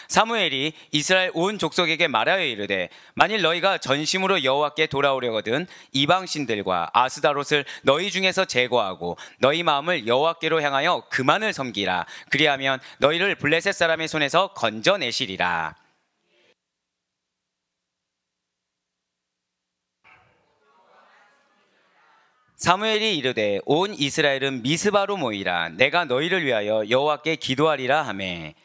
사무엘이 이스라엘 온 족속에게 말하여 이르되 만일 너희가 전심으로 여호와께 돌아오려거든 이방신들과 아스다롯을 너희 중에서 제거하고 너희 마음을 여호와께로 향하여 그만을 섬기라. 그리하면 너희를 블레셋 사람의 손에서 건져내시리라. 사무엘이 이르되 온 이스라엘은 미스바로 모이라. 내가 너희를 위하여 여호와께 기도하리라 하매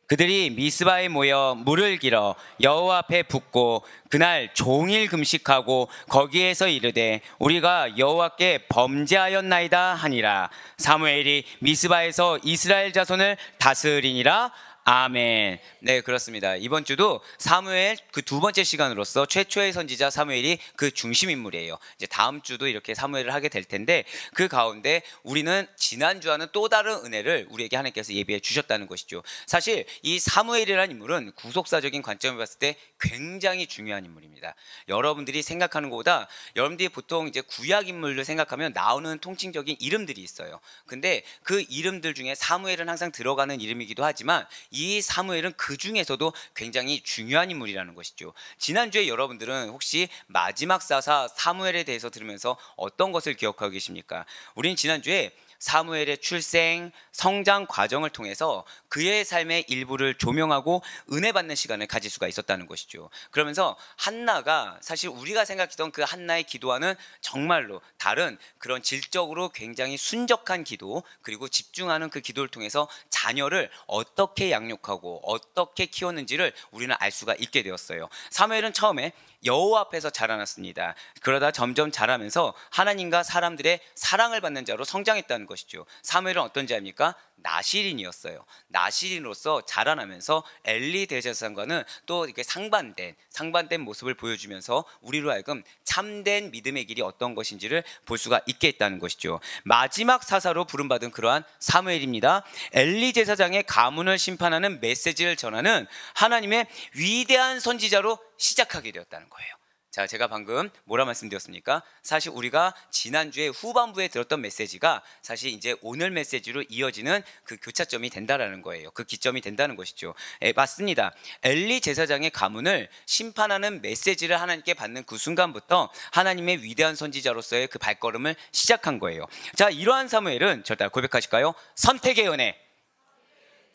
그들이 미스바에 모여 물을 길어 여호와 앞에 붓고 그날 종일 금식하고 거기에서 이르되 우리가 여호와께 범죄하였나이다 하니라. 사무엘이 미스바에서 이스라엘 자손을 다스리니라. 아멘. 네, 그렇습니다. 이번 주도 사무엘 그 두 번째 시간으로서 최초의 선지자 사무엘이 그 중심 인물이에요. 이제 다음 주도 이렇게 사무엘을 하게 될 텐데 그 가운데 우리는 지난주와는 또 다른 은혜를 우리에게 하나님께서 예비해 주셨다는 것이죠. 사실 이 사무엘이라는 인물은 구속사적인 관점을 봤을 때 굉장히 중요한 인물입니다. 여러분들이 생각하는 것보다 여러분들이 보통 이제 구약 인물을 생각하면 나오는 통칭적인 이름들이 있어요. 근데 그 이름들 중에 사무엘은 항상 들어가는 이름이기도 하지만 이 사무엘은 그 중에서도 굉장히 중요한 인물이라는 것이죠. 지난주에 여러분들은 혹시 마지막 사사 사무엘에 대해서 들으면서 어떤 것을 기억하고 계십니까? 우린 지난주에 사무엘의 출생, 성장 과정을 통해서 그의 삶의 일부를 조명하고 은혜 받는 시간을 가질 수가 있었다는 것이죠. 그러면서 한나가 사실 우리가 생각했던 그 한나의 기도와는 정말로 다른 그런 질적으로 굉장히 순적한 기도, 그리고 집중하는 그 기도를 통해서 자녀를 어떻게 양육하고 어떻게 키웠는지를 우리는 알 수가 있게 되었어요. 사무엘은 처음에 여호와 앞에서 자라났습니다. 그러다 점점 자라면서 하나님과 사람들의 사랑을 받는 자로 성장했다는 것이죠. 사무엘은 어떤 자입니까? 나실인이었어요. 나실인으로서 자라나면서 엘리 대제사장과는 또 이렇게 상반된 모습을 보여주면서 우리로 하여금 참된 믿음의 길이 어떤 것인지를 볼 수가 있게 했다는 것이죠. 마지막 사사로 부름받은 그러한 사무엘입니다. 엘리 제사장의 가문을 심판하는 메시지를 전하는 하나님의 위대한 선지자로 시작하게 되었다는 거예요. 자, 제가 방금 뭐라 말씀드렸습니까? 사실 우리가 지난주에 후반부에 들었던 메시지가 사실 이제 오늘 메시지로 이어지는 그 교차점이 된다라는 거예요. 그 기점이 된다는 것이죠. 맞습니다. 엘리 제사장의 가문을 심판하는 메시지를 하나님께 받는 그 순간부터 하나님의 위대한 선지자로서의 그 발걸음을 시작한 거예요. 자, 이러한 사무엘은 저를 따라 고백하실까요? 선택의 은혜,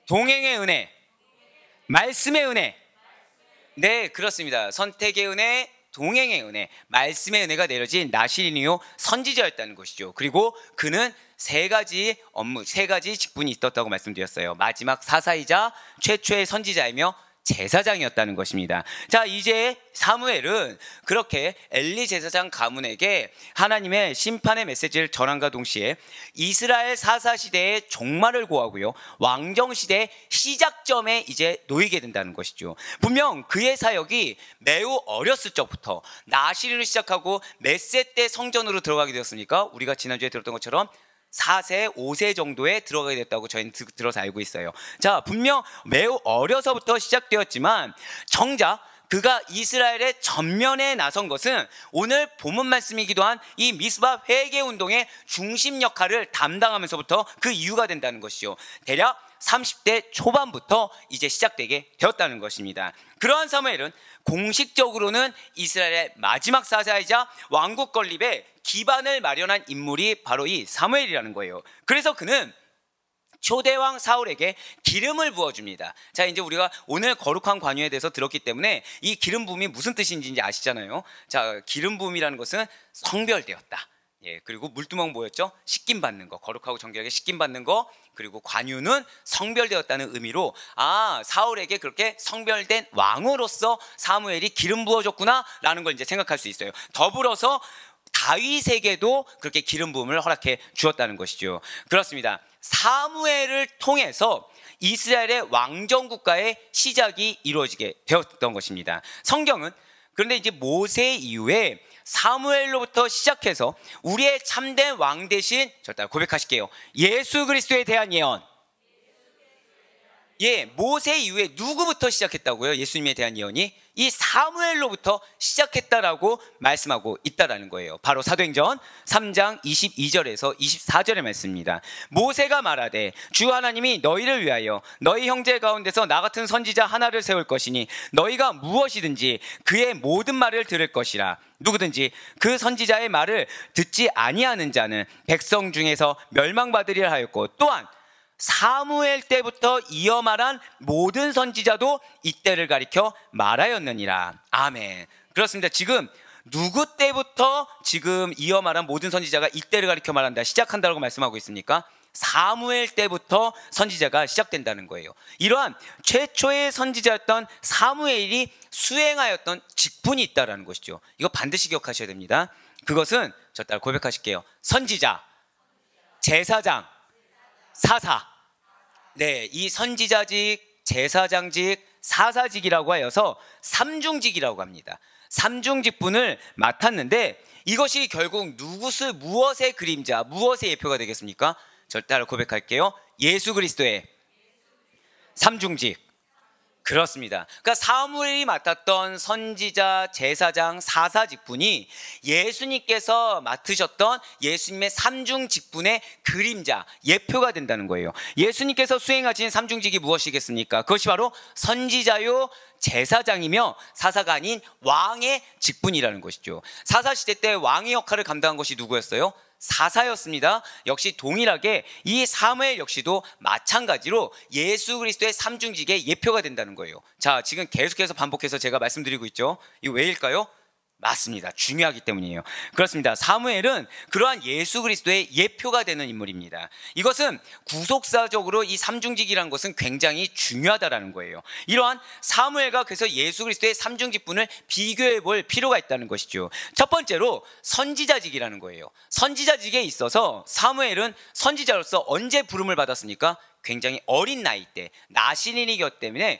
동행의 은혜, 말씀의 은혜. 네, 그렇습니다. 선택의 은혜, 동행의 은혜, 말씀의 은혜가 내려진 나실인이요 선지자였다는 것이죠. 그리고 그는 세 가지 직분이 있었다고 말씀드렸어요. 마지막 사사이자 최초의 선지자이며 제사장이었다는 것입니다. 자, 이제 사무엘은 그렇게 엘리 제사장 가문에게 하나님의 심판의 메시지를 전함과 동시에 이스라엘 사사 시대의 종말을 고하고요, 왕정 시대의 시작점에 이제 놓이게 된다는 것이죠. 분명 그의 사역이 매우 어렸을 적부터 나실인으로 시작하고 몇 세 때 성전으로 들어가게 되었습니까? 우리가 지난주에 들었던 것처럼 4세, 5세 정도에 들어가게 됐다고 저희는 들어서 알고 있어요. 자, 분명 매우 어려서부터 시작되었지만 정작 그가 이스라엘의 전면에 나선 것은 오늘 본문 말씀이기도 한 이 미스바 회개 운동의 중심 역할을 담당하면서부터 그 이유가 된다는 것이죠. 대략 30대 초반부터 이제 시작되게 되었다는 것입니다. 그러한 사무엘은 공식적으로는 이스라엘의 마지막 사사이자 왕국 건립의 기반을 마련한 인물이 바로 이 사무엘이라는 거예요. 그래서 그는 초대왕 사울에게 기름을 부어줍니다. 자, 이제 우리가 오늘 거룩한 관유에 대해서 들었기 때문에 이 기름 부음이 무슨 뜻인지 이제 아시잖아요. 자, 기름 부음이라는 것은 성별되었다. 예, 그리고 물두멍 뭐였죠? 씻김 받는 거, 거룩하고 정결하게 씻김 받는 거. 그리고 관유는 성별되었다는 의미로, 사울에게 그렇게 성별된 왕으로서 사무엘이 기름 부어줬구나 라는 걸 이제 생각할 수 있어요. 더불어서 다윗에게도 그렇게 기름 부음을 허락해 주었다는 것이죠. 그렇습니다. 사무엘을 통해서 이스라엘의 왕정 국가의 시작이 이루어지게 되었던 것입니다. 성경은 그런데 이제 모세 이후에 사무엘로부터 시작해서 우리의 참된 왕 대신, 저 따라 고백하실게요. 예수 그리스도에 대한 예언, 예, 모세 이후에 누구부터 시작했다고요? 예수님에 대한 예언이 이 사무엘로부터 시작했다라고 말씀하고 있다라는 거예요. 바로 사도행전 3장 22절에서 24절의 말씀입니다. 모세가 말하되 주 하나님이 너희를 위하여 너희 형제 가운데서 나 같은 선지자 하나를 세울 것이니 너희가 무엇이든지 그의 모든 말을 들을 것이라. 누구든지 그 선지자의 말을 듣지 아니하는 자는 백성 중에서 멸망받으리라 하였고, 또한 사무엘 때부터 이어 말한 모든 선지자도 이때를 가리켜 말하였느니라. 아멘. 그렇습니다. 지금 누구 때부터 지금 이어 말한 모든 선지자가 이때를 가리켜 말한다, 시작한다고 말씀하고 있습니까? 사무엘 때부터 선지자가 시작된다는 거예요. 이러한 최초의 선지자였던 사무엘이 수행하였던 직분이 있다는 것이죠. 이거 반드시 기억하셔야 됩니다. 그것은 저 따라 고백하실게요. 선지자, 제사장, 사사. 네, 이 선지자직, 제사장직, 사사직이라고 하여서 삼중직이라고 합니다. 삼중직분을 맡았는데 이것이 결국 무엇의 그림자, 무엇의 예표가 되겠습니까? 저 따라 고백할게요. 예수 그리스도의 삼중직. 그렇습니다. 그러니까 사무엘이 맡았던 선지자, 제사장, 사사 직분이 예수님께서 맡으셨던 예수님의 삼중 직분의 그림자, 예표가 된다는 거예요. 예수님께서 수행하신 삼중직이 무엇이겠습니까? 그것이 바로 선지자요, 제사장이며 사사가 아닌 왕의 직분이라는 것이죠. 사사시대 때 왕의 역할을 감당한 것이 누구였어요? 사사였습니다. 역시 동일하게 이 사무엘 역시도 마찬가지로 예수 그리스도의 삼중직의 예표가 된다는 거예요. 자, 지금 계속해서 반복해서 제가 말씀드리고 있죠. 이거 왜일까요? 맞습니다. 중요하기 때문이에요. 그렇습니다. 사무엘은 그러한 예수 그리스도의 예표가 되는 인물입니다. 이것은 구속사적으로 이 삼중직이라는 것은 굉장히 중요하다라는 거예요. 이러한 사무엘과 그래서 예수 그리스도의 삼중직분을 비교해 볼 필요가 있다는 것이죠. 첫 번째로 선지자직이라는 거예요. 선지자직에 있어서 사무엘은 선지자로서 언제 부름을 받았습니까? 굉장히 어린 나이 때, 나신인이기 때문에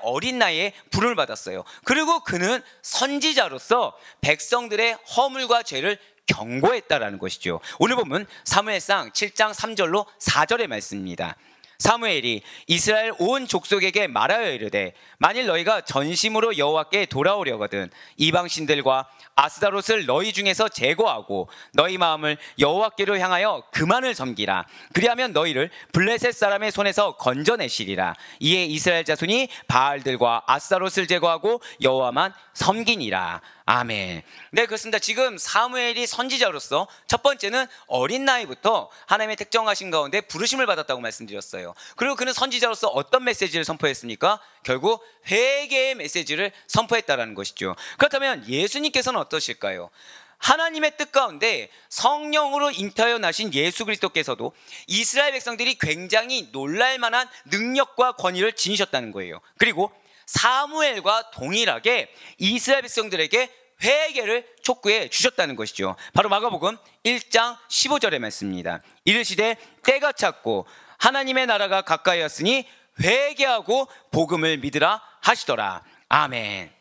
어린 나이에 부름을 받았어요. 그리고 그는 선지자로서 백성들의 허물과 죄를 경고했다라는 것이죠. 오늘 보면 사무엘상 7장 3절로 4절의 말씀입니다. 사무엘이 이스라엘 온 족속에게 말하여 이르되 만일 너희가 전심으로 여호와께 돌아오려거든 이방신들과 아스다롯을 너희 중에서 제거하고 너희 마음을 여호와께로 향하여 그만을 섬기라. 그리하면 너희를 블레셋 사람의 손에서 건져내시리라. 이에 이스라엘 자손이 바알들과 아스다롯을 제거하고 여호와만 섬기니라. 아멘. 네, 그렇습니다. 지금 사무엘이 선지자로서 첫 번째는 어린 나이부터 하나님의 택정하신 가운데 부르심을 받았다고 말씀드렸어요. 그리고 그는 선지자로서 어떤 메시지를 선포했습니까? 결국 회개의 메시지를 선포했다라는 것이죠. 그렇다면 예수님께서는 어떠실까요? 하나님의 뜻 가운데 성령으로 잉태하여 나신 예수 그리스도께서도 이스라엘 백성들이 굉장히 놀랄 만한 능력과 권위를 지니셨다는 거예요. 그리고 사무엘과 동일하게 이스라엘 백성들에게 회개를 촉구해 주셨다는 것이죠. 바로 마가복음 1장 15절의 말씀입니다. 이르시되 때가 찼고 하나님의 나라가 가까이 왔으니 회개하고 복음을 믿으라 하시더라. 아멘.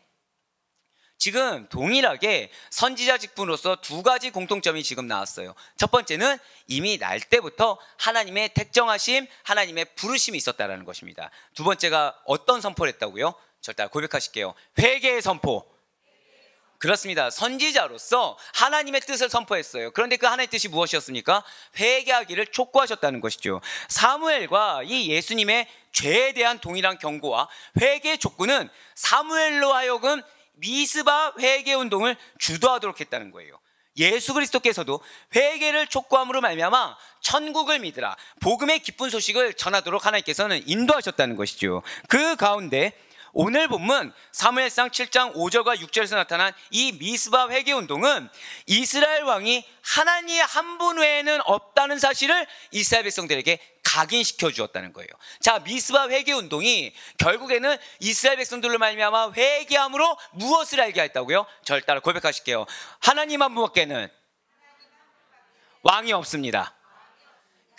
지금 동일하게 선지자 직분으로서 두 가지 공통점이 지금 나왔어요. 첫 번째는 이미 날 때부터 하나님의 택정하심, 하나님의 부르심이 있었다는 것입니다. 두 번째가 어떤 선포를 했다고요? 절대 고백하실게요. 회개의 선포. 그렇습니다. 선지자로서 하나님의 뜻을 선포했어요. 그런데 그 하나님의 뜻이 무엇이었습니까? 회개하기를 촉구하셨다는 것이죠. 사무엘과 이 예수님의 죄에 대한 동일한 경고와 회개의 촉구는 사무엘로 하여금 미스바 회개 운동을 주도하도록 했다는 거예요. 예수 그리스도께서도 회개를 촉구함으로 말미암아 천국을 믿으라, 복음의 기쁜 소식을 전하도록 하나님께서는 인도하셨다는 것이죠. 그 가운데 오늘 본문 사무엘상 7장 5절과 6절에서 나타난 이 미스바 회개 운동은 이스라엘 왕이 하나님 한 분 외에는 없다는 사실을 이스라엘 백성들에게 각인시켜 주었다는 거예요. 자, 미스바 회개 운동이 결국에는 이스라엘 백성들로 말미암아 회개함으로 무엇을 알게 했다고요? 저를 따라 고백하실게요. 하나님 한 분밖에는 왕이 없습니다.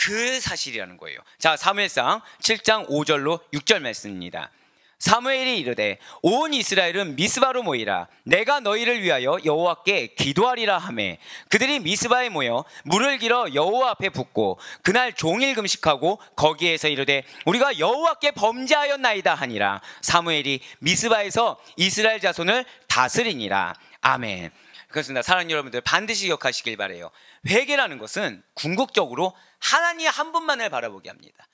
그 사실이라는 거예요. 자, 사무엘상 7장 5절로 6절 말씀입니다. 사무엘이 이르되 온 이스라엘은 미스바로 모이라. 내가 너희를 위하여 여호와께 기도하리라 하매 그들이 미스바에 모여 물을 길어 여호와 앞에 붓고 그날 종일 금식하고 거기에서 이르되 우리가 여호와께 범죄하였나이다 하니라. 사무엘이 미스바에서 이스라엘 자손을 다스리니라. 아멘. 그렇습니다. 사랑하는 여러분들, 반드시 기억하시길 바라요. 회개라는 것은 궁극적으로 하나님 한 분만을 바라보게 합니다.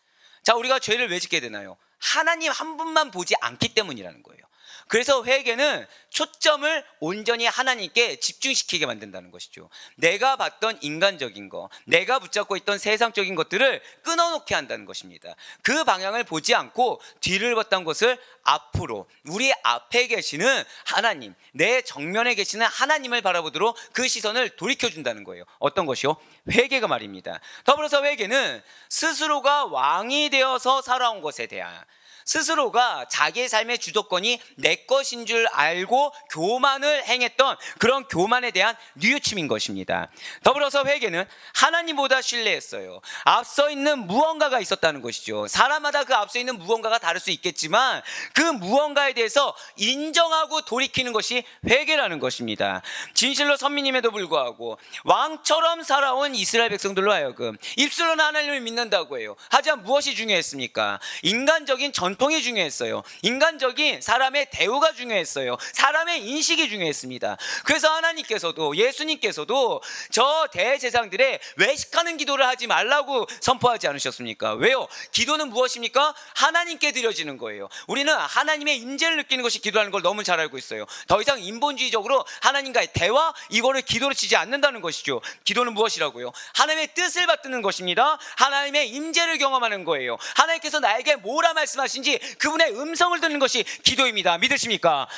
자, 우리가 죄를 왜 짓게 되나요? 하나님 한 분만 보지 않기 때문이라는 거예요. 그래서 회개는 초점을 온전히 하나님께 집중시키게 만든다는 것이죠. 내가 봤던 인간적인 거, 내가 붙잡고 있던 세상적인 것들을 끊어놓게 한다는 것입니다. 그 방향을 보지 않고 뒤를 봤던 것을 앞으로, 우리 앞에 계시는 하나님, 내 정면에 계시는 하나님을 바라보도록 그 시선을 돌이켜준다는 거예요. 어떤 것이요? 회개가 말입니다. 더불어서 회개는 스스로가 왕이 되어서 살아온 것에 대한, 스스로가 자기의 삶의 주도권이 내 것인 줄 알고 교만을 행했던 그런 교만에 대한 뉘우침인 것입니다. 더불어서 회개는 하나님보다 신뢰했어요. 앞서 있는 무언가가 있었다는 것이죠. 사람마다 그 앞서 있는 무언가가 다를 수 있겠지만 그 무언가에 대해서 인정하고 돌이키는 것이 회개라는 것입니다. 진실로 선민임에도 불구하고 왕처럼 살아온 이스라엘 백성들로 하여금 입술로는 하나님을 믿는다고 해요. 하지만 무엇이 중요했습니까? 인간적인 전통이 중요했어요. 인간적인 사람의 대우가 중요했어요. 사람의 인식이 중요했습니다. 그래서 하나님께서도, 예수님께서도 저 대제사장들의 외식하는 기도를 하지 말라고 선포하지 않으셨습니까? 왜요? 기도는 무엇입니까? 하나님께 드려지는 거예요. 우리는 하나님의 임재를 느끼는 것이 기도하는 걸 너무 잘 알고 있어요. 더 이상 인본주의적으로 하나님과의 대화, 이거를 기도로 치지 않는다는 것이죠. 기도는 무엇이라고요? 하나님의 뜻을 받드는 것입니다. 하나님의 임재를 경험하는 거예요. 하나님께서 나에게 뭐라 말씀하신지 그분의 음성을 듣는 것이 기도입니다. 믿으십니까?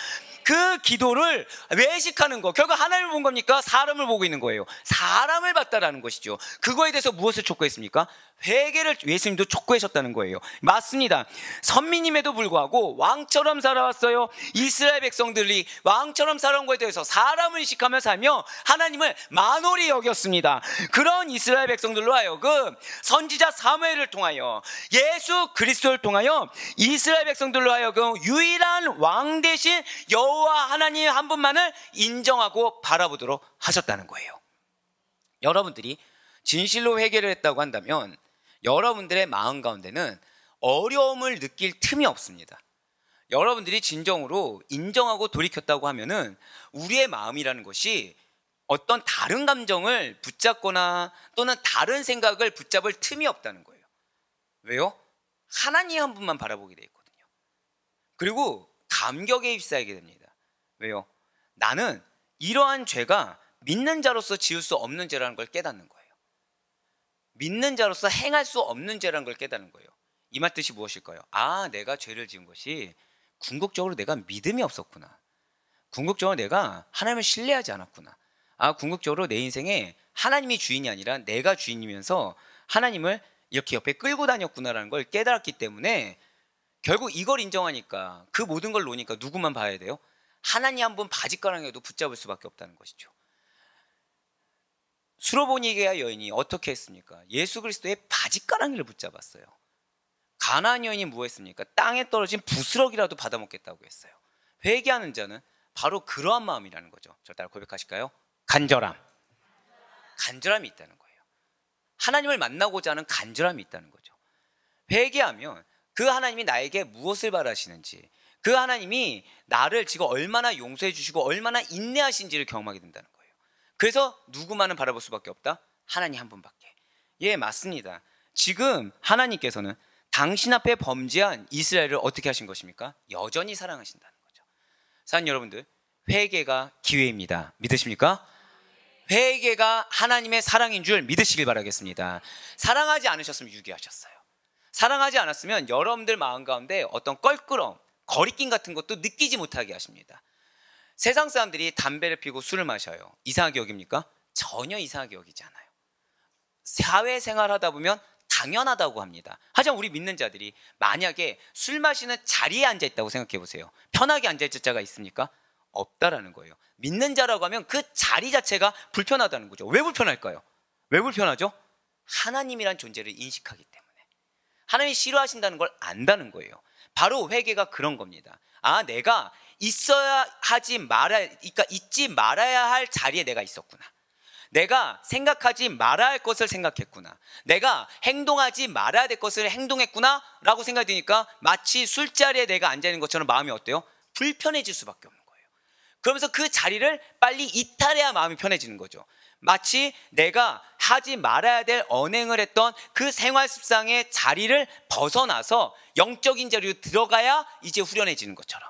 그 기도를 외식하는 거, 결국 하나님을 본 겁니까? 사람을 보고 있는 거예요. 사람을 봤다라는 것이죠. 그거에 대해서 무엇을 촉구했습니까? 회개를 예수님도 촉구하셨다는 거예요. 맞습니다. 선민임에도 불구하고 왕처럼 살아왔어요. 이스라엘 백성들이 왕처럼 살아온 것에 대해서 사람을 의식하며 살며 하나님을 만홀히 여겼습니다. 그런 이스라엘 백성들로 하여금 선지자 사무엘을 통하여, 예수 그리스도를 통하여 이스라엘 백성들로 하여금 유일한 왕 대신 여호와 하나님 한 분만을 인정하고 바라보도록 하셨다는 거예요. 여러분들이 진실로 회개를 했다고 한다면 여러분들의 마음 가운데는 어려움을 느낄 틈이 없습니다. 여러분들이 진정으로 인정하고 돌이켰다고 하면은 우리의 마음이라는 것이 어떤 다른 감정을 붙잡거나 또는 다른 생각을 붙잡을 틈이 없다는 거예요. 왜요? 하나님 한 분만 바라보게 돼 있거든요. 그리고 감격에 휩싸이게 됩니다. 왜요? 나는 이러한 죄가 믿는 자로서 지을 수 없는 죄라는 걸 깨닫는 거예요. 믿는 자로서 행할 수 없는 죄라는 걸 깨닫는 거예요. 이 말 뜻이 무엇일까요? 아, 내가 죄를 지은 것이 궁극적으로 내가 믿음이 없었구나. 궁극적으로 내가 하나님을 신뢰하지 않았구나. 아, 궁극적으로 내 인생에 하나님이 주인이 아니라 내가 주인이면서 하나님을 이렇게 옆에 끌고 다녔구나라는 걸 깨달았기 때문에 결국 이걸 인정하니까, 그 모든 걸 놓으니까 누구만 봐야 돼요? 하나님 한 분 바짓가랑이라도 붙잡을 수밖에 없다는 것이죠. 수로보니게아 여인이 어떻게 했습니까? 예수 그리스도의 바짓가랑이를 붙잡았어요. 가나안 여인이 뭐 했습니까? 땅에 떨어진 부스러기라도 받아먹겠다고 했어요. 회개하는 자는 바로 그러한 마음이라는 거죠. 저 따라 고백하실까요? 간절함이 있다는 거예요. 하나님을 만나고자 하는 간절함이 있다는 거죠. 회개하면 그 하나님이 나에게 무엇을 바라시는지, 그 하나님이 나를 지금 얼마나 용서해 주시고 얼마나 인내하신지를 경험하게 된다는 거예요. 그래서 누구만은 바라볼 수밖에 없다? 하나님 한 분밖에. 예, 맞습니다. 지금 하나님께서는 당신 앞에 범죄한 이스라엘을 어떻게 하신 것입니까? 여전히 사랑하신다는 거죠. 사랑하는 여러분들, 회개가 기회입니다. 믿으십니까? 회개가 하나님의 사랑인 줄 믿으시길 바라겠습니다. 사랑하지 않으셨으면 유기하셨어요. 사랑하지 않았으면 여러분들 마음 가운데 어떤 껄끄러움, 거리낌 같은 것도 느끼지 못하게 하십니다. 세상 사람들이 담배를 피우고 술을 마셔요. 이상하게 여깁니까? 전혀 이상하게 여기지 않아요. 사회생활 하다 보면 당연하다고 합니다. 하지만 우리 믿는 자들이 만약에 술 마시는 자리에 앉아 있다고 생각해 보세요. 편하게 앉아 있을 자가 있습니까? 없다라는 거예요. 믿는 자라고 하면 그 자리 자체가 불편하다는 거죠. 왜 불편할까요? 왜 불편하죠? 하나님이란 존재를 인식하기 때문에. 하나님이 싫어하신다는 걸 안다는 거예요. 바로 회개가 그런 겁니다. 아, 내가 있어야 하지 말아야, 그러니까 있지 말아야 할 자리에 내가 있었구나. 내가 생각하지 말아야 할 것을 생각했구나. 내가 행동하지 말아야 될 것을 행동했구나 라고 생각이 드니까 마치 술자리에 내가 앉아있는 것처럼 마음이 어때요? 불편해질 수밖에 없는 거예요. 그러면서 그 자리를 빨리 이탈해야 마음이 편해지는 거죠. 마치 내가 하지 말아야 될 언행을 했던 그 생활 습상의 자리를 벗어나서 영적인 자리로 들어가야 이제 후련해지는 것처럼,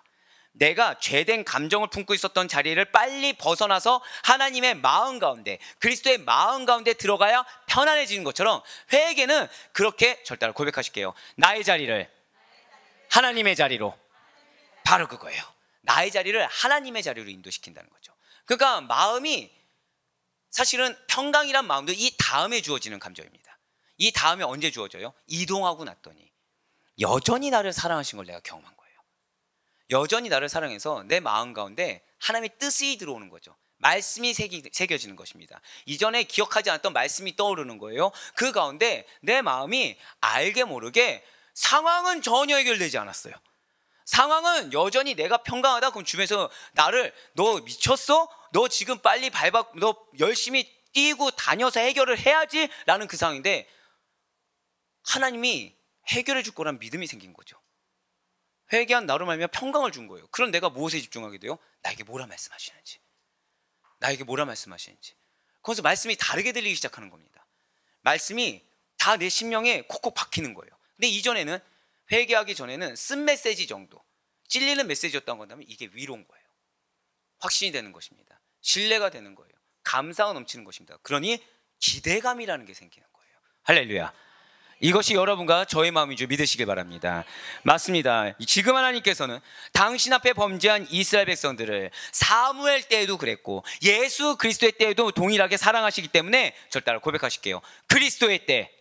내가 죄된 감정을 품고 있었던 자리를 빨리 벗어나서 하나님의 마음 가운데, 그리스도의 마음 가운데 들어가야 편안해지는 것처럼 회개는 그렇게 절대로 고백하실게요. 나의 자리를 하나님의 자리로, 바로 그거예요. 나의 자리를 하나님의 자리로 인도시킨다는 거죠. 그러니까 마음이, 사실은 평강이란 마음도 이 다음에 주어지는 감정입니다. 이 다음에 언제 주어져요? 이동하고 났더니 여전히 나를 사랑하신 걸 내가 경험한 거예요. 여전히 나를 사랑해서 내 마음 가운데 하나님의 뜻이 들어오는 거죠. 말씀이 새겨지는 것입니다. 이전에 기억하지 않았던 말씀이 떠오르는 거예요. 그 가운데 내 마음이 알게 모르게, 상황은 전혀 해결되지 않았어요. 상황은 여전히 내가 평강하다. 그럼 주변에서 나를, 너 미쳤어? 너 지금 빨리 너 열심히 뛰고 다녀서 해결을 해야지 라는 그 상황인데, 하나님이 해결해 줄 거란 믿음이 생긴 거죠. 회개한 나로 말미암아 평강을 준 거예요. 그럼 내가 무엇에 집중하게 돼요? 나에게 뭐라 말씀하시는지, 나에게 뭐라 말씀하시는지. 거기서 말씀이 다르게 들리기 시작하는 겁니다. 말씀이 다 내 심령에 콕콕 박히는 거예요. 근데 이전에는, 회개하기 전에는 쓴 메시지 정도, 찔리는 메시지였던 건다면 이게 위로인 거예요. 확신이 되는 것입니다. 신뢰가 되는 거예요. 감사가 넘치는 것입니다. 그러니 기대감이라는 게 생기는 거예요. 할렐루야. 이것이 여러분과 저의 마음인 줄 믿으시길 바랍니다. 맞습니다. 지금 하나님께서는 당신 앞에 범죄한 이스라엘 백성들을 사무엘 때에도 그랬고 예수 그리스도의 때에도 동일하게 사랑하시기 때문에 절 따라 고백하실게요. 그리스도의 때,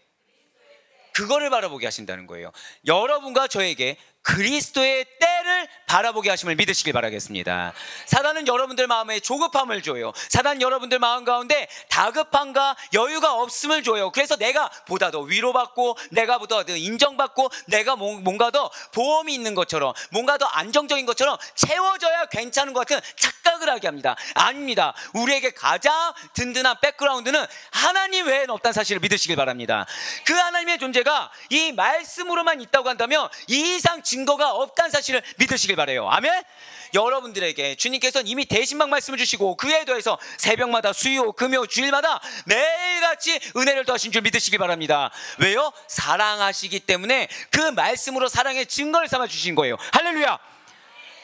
그거를 바라보게 하신다는 거예요. 여러분과 저에게 그리스도의 때를 바라보게 하심을 믿으시길 바라겠습니다. 사단은 여러분들 마음에 조급함을 줘요. 사단은 여러분들 마음 가운데 다급함과 여유가 없음을 줘요. 그래서 내가 보다 더 위로받고, 내가 보다 더 인정받고, 내가 뭔가 더 보험이 있는 것처럼, 뭔가 더 안정적인 것처럼 채워져야 괜찮은 것 같은 착각을 하게 합니다. 아닙니다. 우리에게 가장 든든한 백그라운드는 하나님 외에는 없다는 사실을 믿으시길 바랍니다. 그 하나님의 존재가 이 말씀으로만 있다고 한다면 이 이상 증거가 없다는 사실을 믿으시길 바라요. 아멘. 여러분들에게 주님께서는 이미 대신막 말씀을 주시고 그에 더해서 새벽마다 수요 금요 주일마다 매일같이 은혜를 더하신 줄 믿으시길 바랍니다. 왜요? 사랑하시기 때문에 그 말씀으로 사랑의 증거를 삼아 주신 거예요. 할렐루야.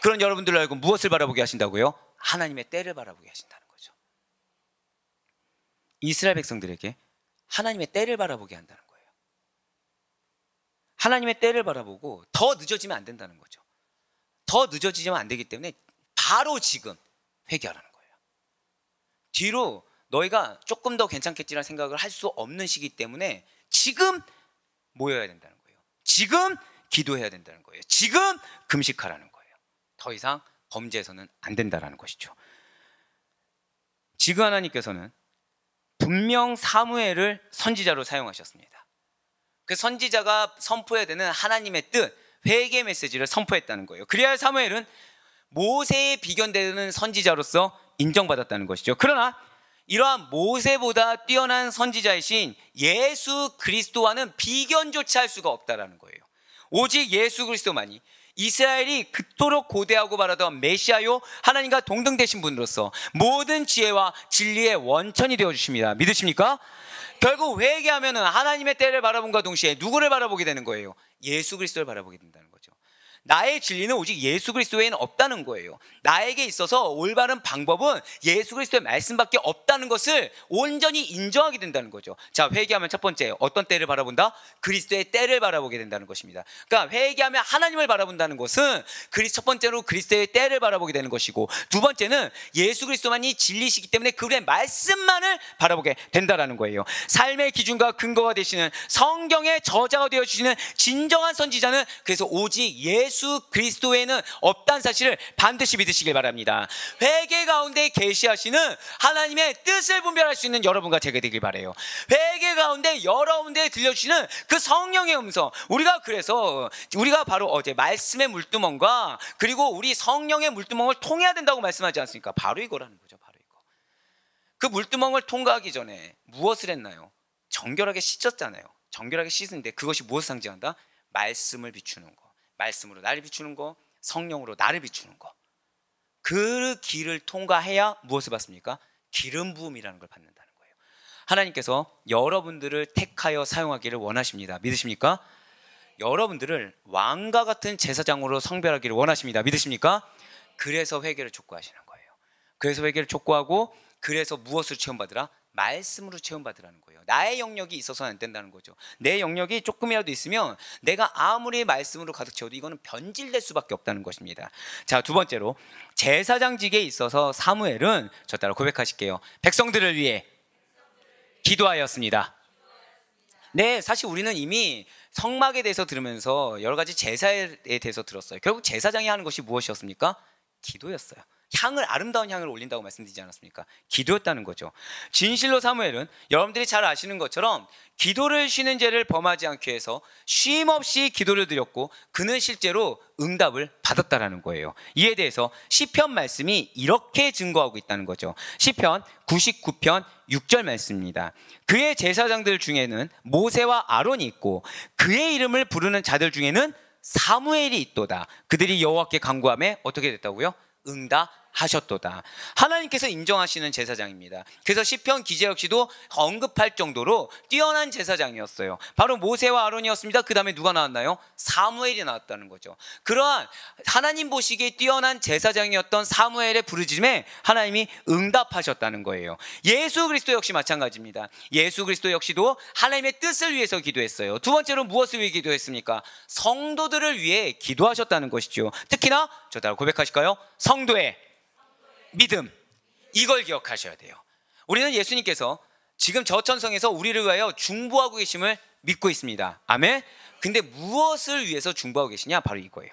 그런 여러분들을 알고 무엇을 바라보게 하신다고요? 하나님의 때를 바라보게 하신다는 거죠. 이스라엘 백성들에게 하나님의 때를 바라보게 한다는 거예요. 하나님의 때를 바라보고 더 늦어지면 안 된다는 거죠. 더 늦어지면 안 되기 때문에 바로 지금 회개하라는 거예요. 뒤로 너희가 조금 더 괜찮겠지라는 생각을 할 수 없는 시기 때문에 지금 모여야 된다는 거예요. 지금 기도해야 된다는 거예요. 지금 금식하라는 거예요. 더 이상 범죄해서는 안 된다는 것이죠. 지금 하나님께서는 분명 사무엘을 선지자로 사용하셨습니다. 그 선지자가 선포해야 되는 하나님의 뜻, 회개 메시지를 선포했다는 거예요. 그래야 사무엘은 모세에 비견되는 선지자로서 인정받았다는 것이죠. 그러나 이러한 모세보다 뛰어난 선지자이신 예수 그리스도와는 비견조차 할 수가 없다는 거예요. 오직 예수 그리스도만이 이스라엘이 그토록 고대하고 바라던 메시아요, 하나님과 동등되신 분으로서 모든 지혜와 진리의 원천이 되어주십니다. 믿으십니까? 결국 회개하면 하나님의 때를 바라본과 동시에 누구를 바라보게 되는 거예요? 예수 그리스도를 바라보게 된다는 거죠. 나의 진리는 오직 예수 그리스도 외에는 없다는 거예요. 나에게 있어서 올바른 방법은 예수 그리스도의 말씀밖에 없다는 것을 온전히 인정하게 된다는 거죠. 자, 회개하면 첫 번째 어떤 때를 바라본다? 그리스도의 때를 바라보게 된다는 것입니다. 그러니까 회개하면 하나님을 바라본다는 것은 첫 번째로 그리스도의 때를 바라보게 되는 것이고, 두 번째는 예수 그리스도만이 진리시기 때문에 그분의 말씀만을 바라보게 된다는 거예요. 삶의 기준과 근거가 되시는 성경의 저자가 되어주시는 진정한 선지자는 그래서 오직 예수 예수 그리스도에는 없다는 사실을 반드시 믿으시길 바랍니다. 회개 가운데 계시하시는 하나님의 뜻을 분별할 수 있는 여러분과 제가 되길 바라요. 회개 가운데 여러분들에 들려주시는 그 성령의 음성, 우리가 바로 어제 말씀의 물두멍과 그리고 우리 성령의 물두멍을 통해야 된다고 말씀하지 않습니까? 바로 이거라는 거죠. 바로 이거. 그 물두멍을 통과하기 전에 무엇을 했나요? 정결하게 씻었잖아요. 정결하게 씻는데 그것이 무엇을 상징한다? 말씀을 비추는 거, 말씀으로 나를 비추는 거, 성령으로 나를 비추는 거. 그 길을 통과해야 무엇을 받습니까? 기름 부음이라는 걸 받는다는 거예요. 하나님께서 여러분들을 택하여 사용하기를 원하십니다. 믿으십니까? 여러분들을 왕과 같은 제사장으로 성별하기를 원하십니다. 믿으십니까? 그래서 회개를 촉구하시는 거예요. 그래서 회개를 촉구하고, 그래서 무엇을 체험받으라? 말씀으로 체험받으라는 거예요. 나의 영역이 있어서는 안 된다는 거죠. 내 영역이 조금이라도 있으면 내가 아무리 말씀으로 가득 채워도 이거는 변질될 수밖에 없다는 것입니다. 자, 두 번째로 제사장직에 있어서 사무엘은, 저 따라 고백하실게요. 백성들을 위해 기도하였습니다. 네, 사실 우리는 이미 성막에 대해서 들으면서 여러 가지 제사에 대해서 들었어요. 결국 제사장이 하는 것이 무엇이었습니까? 기도였어요. 아름다운 향을 올린다고 말씀드리지 않았습니까? 기도였다는 거죠. 진실로 사무엘은 여러분들이 잘 아시는 것처럼 기도를 쉬는 죄를 범하지 않기 위해서 쉼 없이 기도를 드렸고, 그는 실제로 응답을 받았다라는 거예요. 이에 대해서 시편 말씀이 이렇게 증거하고 있다는 거죠. 시편 99편 6절 말씀입니다. 그의 제사장들 중에는 모세와 아론이 있고 그의 이름을 부르는 자들 중에는 사무엘이 있도다. 그들이 여호와께 간구하며 어떻게 됐다고요? 응답하셨도다. 하나님께서 인정하시는 제사장입니다. 그래서 시편 기자 역시도 언급할 정도로 뛰어난 제사장이었어요. 바로 모세와 아론이었습니다. 그 다음에 누가 나왔나요? 사무엘이 나왔다는 거죠. 그러한 하나님 보시기에 뛰어난 제사장이었던 사무엘의 부르짖음에 하나님이 응답하셨다는 거예요. 예수 그리스도 역시 마찬가지입니다. 예수 그리스도 역시도 하나님의 뜻을 위해서 기도했어요. 두 번째로 무엇을 위해 기도했습니까? 성도들을 위해 기도하셨다는 것이죠. 특히나 저 따라 고백하실까요? 성도의 믿음, 이걸 기억하셔야 돼요. 우리는 예수님께서 지금 저천성에서 우리를 위하여 중보하고 계심을 믿고 있습니다. 아멘. 근데 무엇을 위해서 중보하고 계시냐? 바로 이거예요.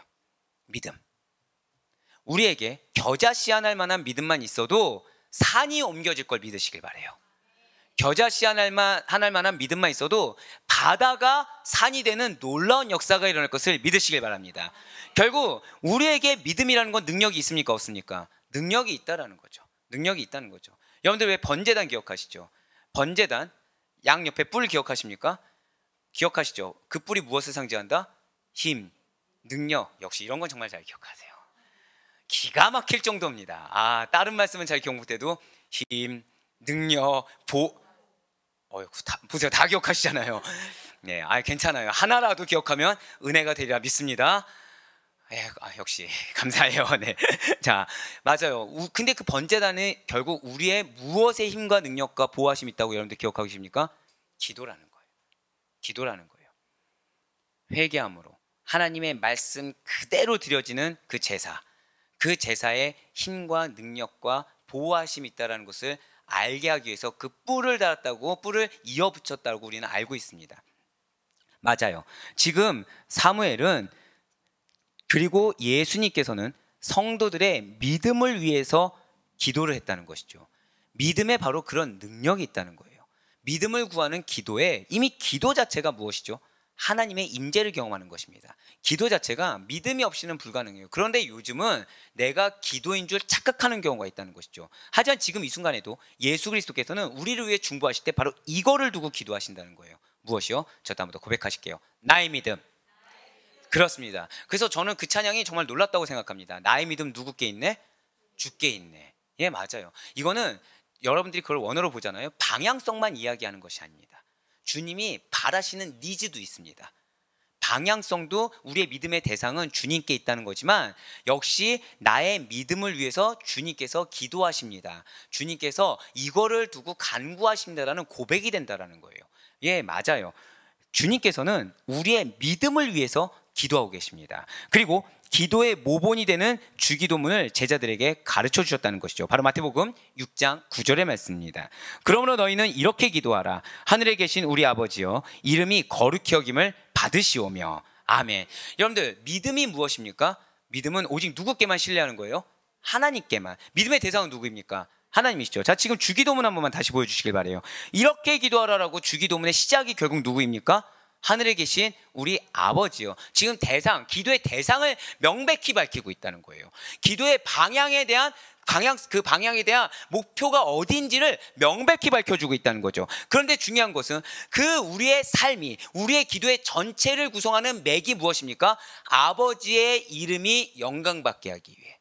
믿음. 우리에게 겨자씨앗 만한 믿음만 있어도 산이 옮겨질 걸 믿으시길 바라요. 겨자씨앗 만한 믿음만 있어도 바다가 산이 되는 놀라운 역사가 일어날 것을 믿으시길 바랍니다. 결국 우리에게 믿음이라는 건 능력이 있습니까? 없습니까? 능력이 있다라는 거죠. 능력이 있다는 거죠. 여러분들 왜 번제단 기억하시죠? 번제단, 양 옆에 뿔 기억하십니까? 기억하시죠? 그 뿔이 무엇을 상징한다? 힘, 능력. 역시 이런 건 정말 잘 기억하세요. 기가 막힐 정도입니다. 다른 말씀은 잘 기억 못해도 힘, 능력, 보세요. 다 기억하시잖아요. 네, 괜찮아요. 하나라도 기억하면 은혜가 되리라 믿습니다. 역시 감사해요. 네. 자, 맞아요. 근데 그 번제단은 결국 우리의 무엇의 힘과 능력과 보호하심이 있다고 여러분들 기억하고 계십니까? 기도라는 거예요. 기도라는 거예요. 회개함으로 하나님의 말씀 그대로 드려지는 그 제사, 그 제사의 힘과 능력과 보호하심이 있다는 것을 알게 하기 위해서 그 뿔을 달았다고, 뿔을 이어 붙였다고 우리는 알고 있습니다. 맞아요. 지금 사무엘은, 그리고 예수님께서는 성도들의 믿음을 위해서 기도를 했다는 것이죠. 믿음에 바로 그런 능력이 있다는 거예요. 믿음을 구하는 기도에 이미 기도 자체가 무엇이죠? 하나님의 임재를 경험하는 것입니다. 기도 자체가 믿음이 없이는 불가능해요. 그런데 요즘은 내가 기도인 줄 착각하는 경우가 있다는 것이죠. 하지만 지금 이 순간에도 예수 그리스도께서는 우리를 위해 중보하실 때 바로 이거를 두고 기도하신다는 거예요. 무엇이요? 저 다음부터 고백하실게요. 나의 믿음. 그렇습니다. 그래서 저는 그 찬양이 정말 놀랍다고 생각합니다. 나의 믿음 누구께 있네? 주께 있네. 예, 맞아요. 이거는 여러분들이 그걸 원어로 보잖아요. 방향성만 이야기하는 것이 아닙니다. 주님이 바라시는 니즈도 있습니다. 방향성도, 우리의 믿음의 대상은 주님께 있다는 거지만 역시 나의 믿음을 위해서 주님께서 기도하십니다. 주님께서 이거를 두고 간구하십니다라는 고백이 된다는 거예요. 예, 맞아요. 주님께서는 우리의 믿음을 위해서 기도하고 계십니다. 그리고 기도의 모본이 되는 주기도문을 제자들에게 가르쳐 주셨다는 것이죠. 바로 마태복음 6장 9절의 말씀입니다. 그러므로 너희는 이렇게 기도하라. 하늘에 계신 우리 아버지여, 이름이 거룩히 여김을 받으시오며. 아멘. 여러분들, 믿음이 무엇입니까? 믿음은 오직 누구께만 신뢰하는 거예요? 하나님께만. 믿음의 대상은 누구입니까? 하나님이시죠. 자, 지금 주기도문 한 번만 다시 보여주시길 바래요. 이렇게 기도하라라고 주기도문의 시작이 결국 누구입니까? 하늘에 계신 우리 아버지요. 지금 대상, 기도의 대상을 명백히 밝히고 있다는 거예요. 기도의 방향에 대한 그 방향에 대한 목표가 어디인지를 명백히 밝혀주고 있다는 거죠. 그런데 중요한 것은 그 우리의 삶이, 우리의 기도의 전체를 구성하는 맥이 무엇입니까? 아버지의 이름이 영광받게 하기 위해,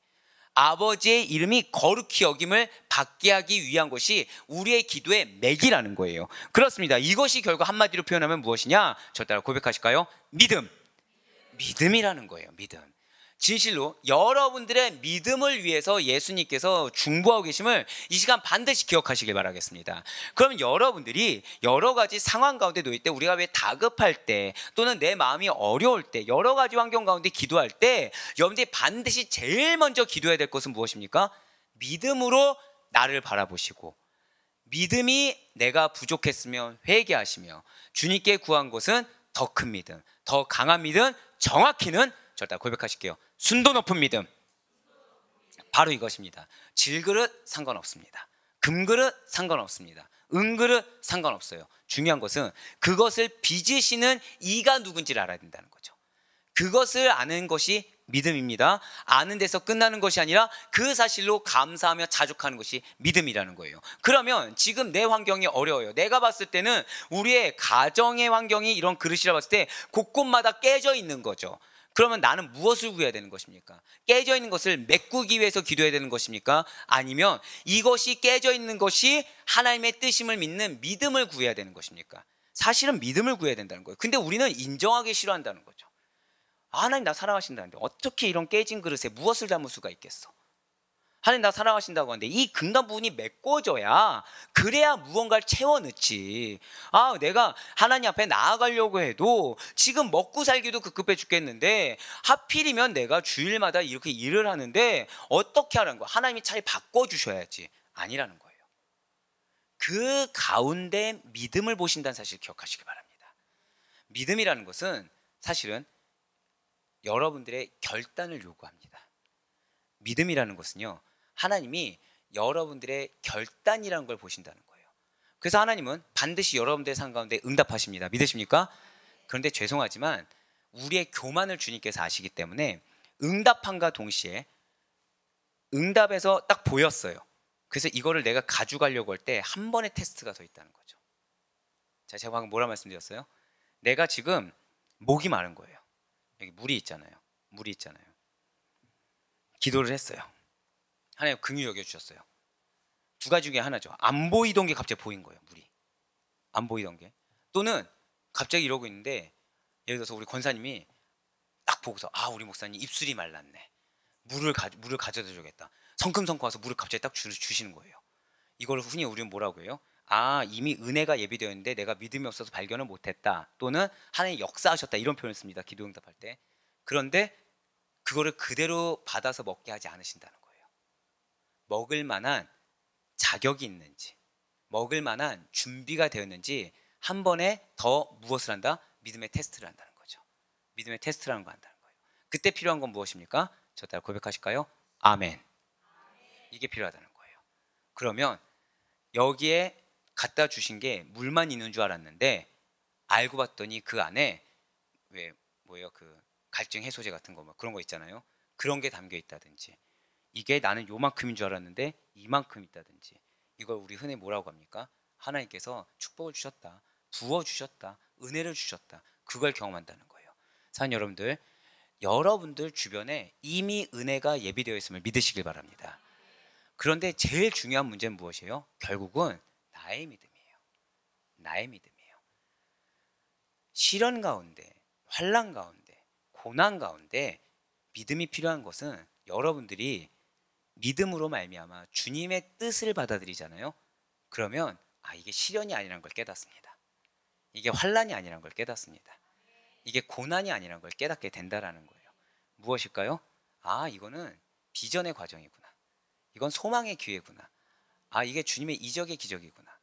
아버지의 이름이 거룩히 여김을 받게 하기 위한 것이 우리의 기도의 맥이라는 거예요. 그렇습니다. 이것이 결국 한마디로 표현하면 무엇이냐? 저 따라 고백하실까요? 믿음. 믿음이라는 거예요. 믿음. 진실로 여러분들의 믿음을 위해서 예수님께서 중보하고 계심을 이 시간 반드시 기억하시길 바라겠습니다. 그럼 여러분들이 여러 가지 상황 가운데 놓일 때, 우리가 왜 다급할 때 또는 내 마음이 어려울 때, 여러 가지 환경 가운데 기도할 때 여러분들이 반드시 제일 먼저 기도해야 될 것은 무엇입니까? 믿음으로 나를 바라보시고, 믿음이 내가 부족했으면 회개하시며, 주님께 구한 것은 더 큰 믿음, 더 강한 믿음, 정확히는 절대 고백하실게요. 순도 높은 믿음. 바로 이것입니다. 질그릇 상관없습니다. 금그릇 상관없습니다. 은그릇 상관없어요. 중요한 것은 그것을 빚으시는 이가 누군지를 알아야 된다는 거죠. 그것을 아는 것이 믿음입니다. 아는 데서 끝나는 것이 아니라 그 사실로 감사하며 자족하는 것이 믿음이라는 거예요. 그러면 지금 내 환경이 어려워요. 내가 봤을 때는 우리의 가정의 환경이 이런 그릇이라 봤을 때 곳곳마다 깨져 있는 거죠. 그러면 나는 무엇을 구해야 되는 것입니까? 깨져 있는 것을 메꾸기 위해서 기도해야 되는 것입니까? 아니면 이것이 깨져 있는 것이 하나님의 뜻임을 믿는 믿음을 구해야 되는 것입니까? 사실은 믿음을 구해야 된다는 거예요. 근데 우리는 인정하기 싫어한다는 거죠. 하나님 나 사랑하신다는데 어떻게 이런 깨진 그릇에 무엇을 담을 수가 있겠어? 하나님 나 사랑하신다고 하는데 이 근간 부분이 메꿔져야, 그래야 무언가를 채워 넣지. 내가 하나님 앞에 나아가려고 해도 지금 먹고 살기도 급급해 죽겠는데 하필이면 내가 주일마다 이렇게 일을 하는데 어떻게 하라는 거야? 하나님이 차라리 바꿔주셔야지. 아니라는 거예요. 그 가운데 믿음을 보신다는 사실을 기억하시기 바랍니다. 믿음이라는 것은 사실은 여러분들의 결단을 요구합니다. 믿음이라는 것은요, 하나님이 여러분들의 결단이라는 걸 보신다는 거예요. 그래서 하나님은 반드시 여러분들의 삶 가운데 응답하십니다. 믿으십니까? 그런데 죄송하지만 우리의 교만을 주님께서 아시기 때문에 응답함과 동시에 응답에서 딱 보였어요. 그래서 이거를 내가 가져가려고 할 때 한 번의 테스트가 더 있다는 거죠. 자, 제가 방금 뭐라 말씀드렸어요? 내가 지금 목이 마른 거예요. 여기 물이 있잖아요. 기도를 했어요. 하나님 긍휼히 여겨주셨어요. 두 가지 중에 하나죠. 안 보이던 게 갑자기 보인 거예요. 물이 안 보이던 게. 또는 갑자기 이러고 있는데, 예를 들어서 우리 권사님이 딱 보고서 우리 목사님 입술이 말랐네, 물을 가져다 줘야겠다. 성큼성큼 와서 물을 갑자기 딱 주시는 거예요. 이걸 흔히 우리는 뭐라고 해요? 이미 은혜가 예비되어 있는데 내가 믿음이 없어서 발견을 못했다, 또는 하나님이 역사하셨다, 이런 표현을 씁니다. 기도 응답할 때. 그런데 그거를 그대로 받아서 먹게 하지 않으신다는 거예요. 먹을 만한 자격이 있는지, 먹을 만한 준비가 되었는지 한 번에 더 무엇을 한다? 믿음의 테스트를 한다는 거죠. 믿음의 테스트라는 거 한다는 거예요. 그때 필요한 건 무엇입니까? 저 따라 고백하실까요? 아멘. 이게 필요하다는 거예요. 그러면 여기에 갖다 주신 게 물만 있는 줄 알았는데 알고 봤더니 그 안에 그 갈증 해소제 같은 거 그런 거 있잖아요. 그런 게 담겨 있다든지, 이게 나는 요만큼인 줄 알았는데 이만큼 있다든지, 이걸 우리 흔히 뭐라고 합니까? 하나님께서 축복을 주셨다, 부어주셨다, 은혜를 주셨다, 그걸 경험한다는 거예요. 사랑하는 여러분들, 여러분들 주변에 이미 은혜가 예비되어 있음을 믿으시길 바랍니다. 그런데 제일 중요한 문제는 무엇이에요? 결국은 나의 믿음이에요. 나의 믿음이에요. 시련 가운데, 환난 가운데, 고난 가운데 믿음이 필요한 것은 여러분들이 믿음으로 말미암아 주님의 뜻을 받아들이잖아요. 그러면 이게 시련이 아니라는 걸 깨닫습니다. 이게 환난이 아니라는 걸 깨닫습니다. 이게 고난이 아니라는 걸 깨닫게 된다라는 거예요. 무엇일까요? 이거는 비전의 과정이구나. 이건 소망의 기회구나. 이게 주님의 이적의 기적이구나.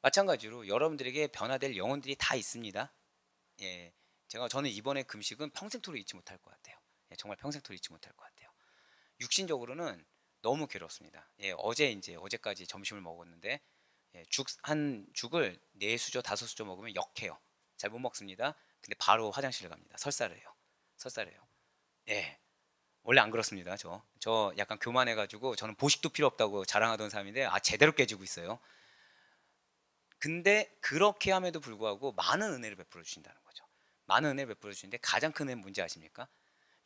마찬가지로 여러분들에게 변화될 영혼들이 다 있습니다. 예, 저는 이번에 금식은 평생토록 잊지 못할 것 같아요. 예, 정말 평생토록 잊지 못할 것 같아요. 육신적으로는 너무 괴롭습니다. 예, 어제까지 점심을 먹었는데 예, 죽을 4수저 5수저 먹으면 역해요. 잘 못 먹습니다. 근데 바로 화장실을 갑니다. 설사를 해요. 예. 원래 안 그렇습니다. 저 약간 교만해가지고 저는 보식도 필요 없다고 자랑하던 사람인데 제대로 깨지고 있어요. 근데 그렇게 함에도 불구하고 많은 은혜를 베풀어 주신다는 거죠. 많은 은혜를 베풀어 주시는데 가장 큰 은혜는 뭔지 아십니까?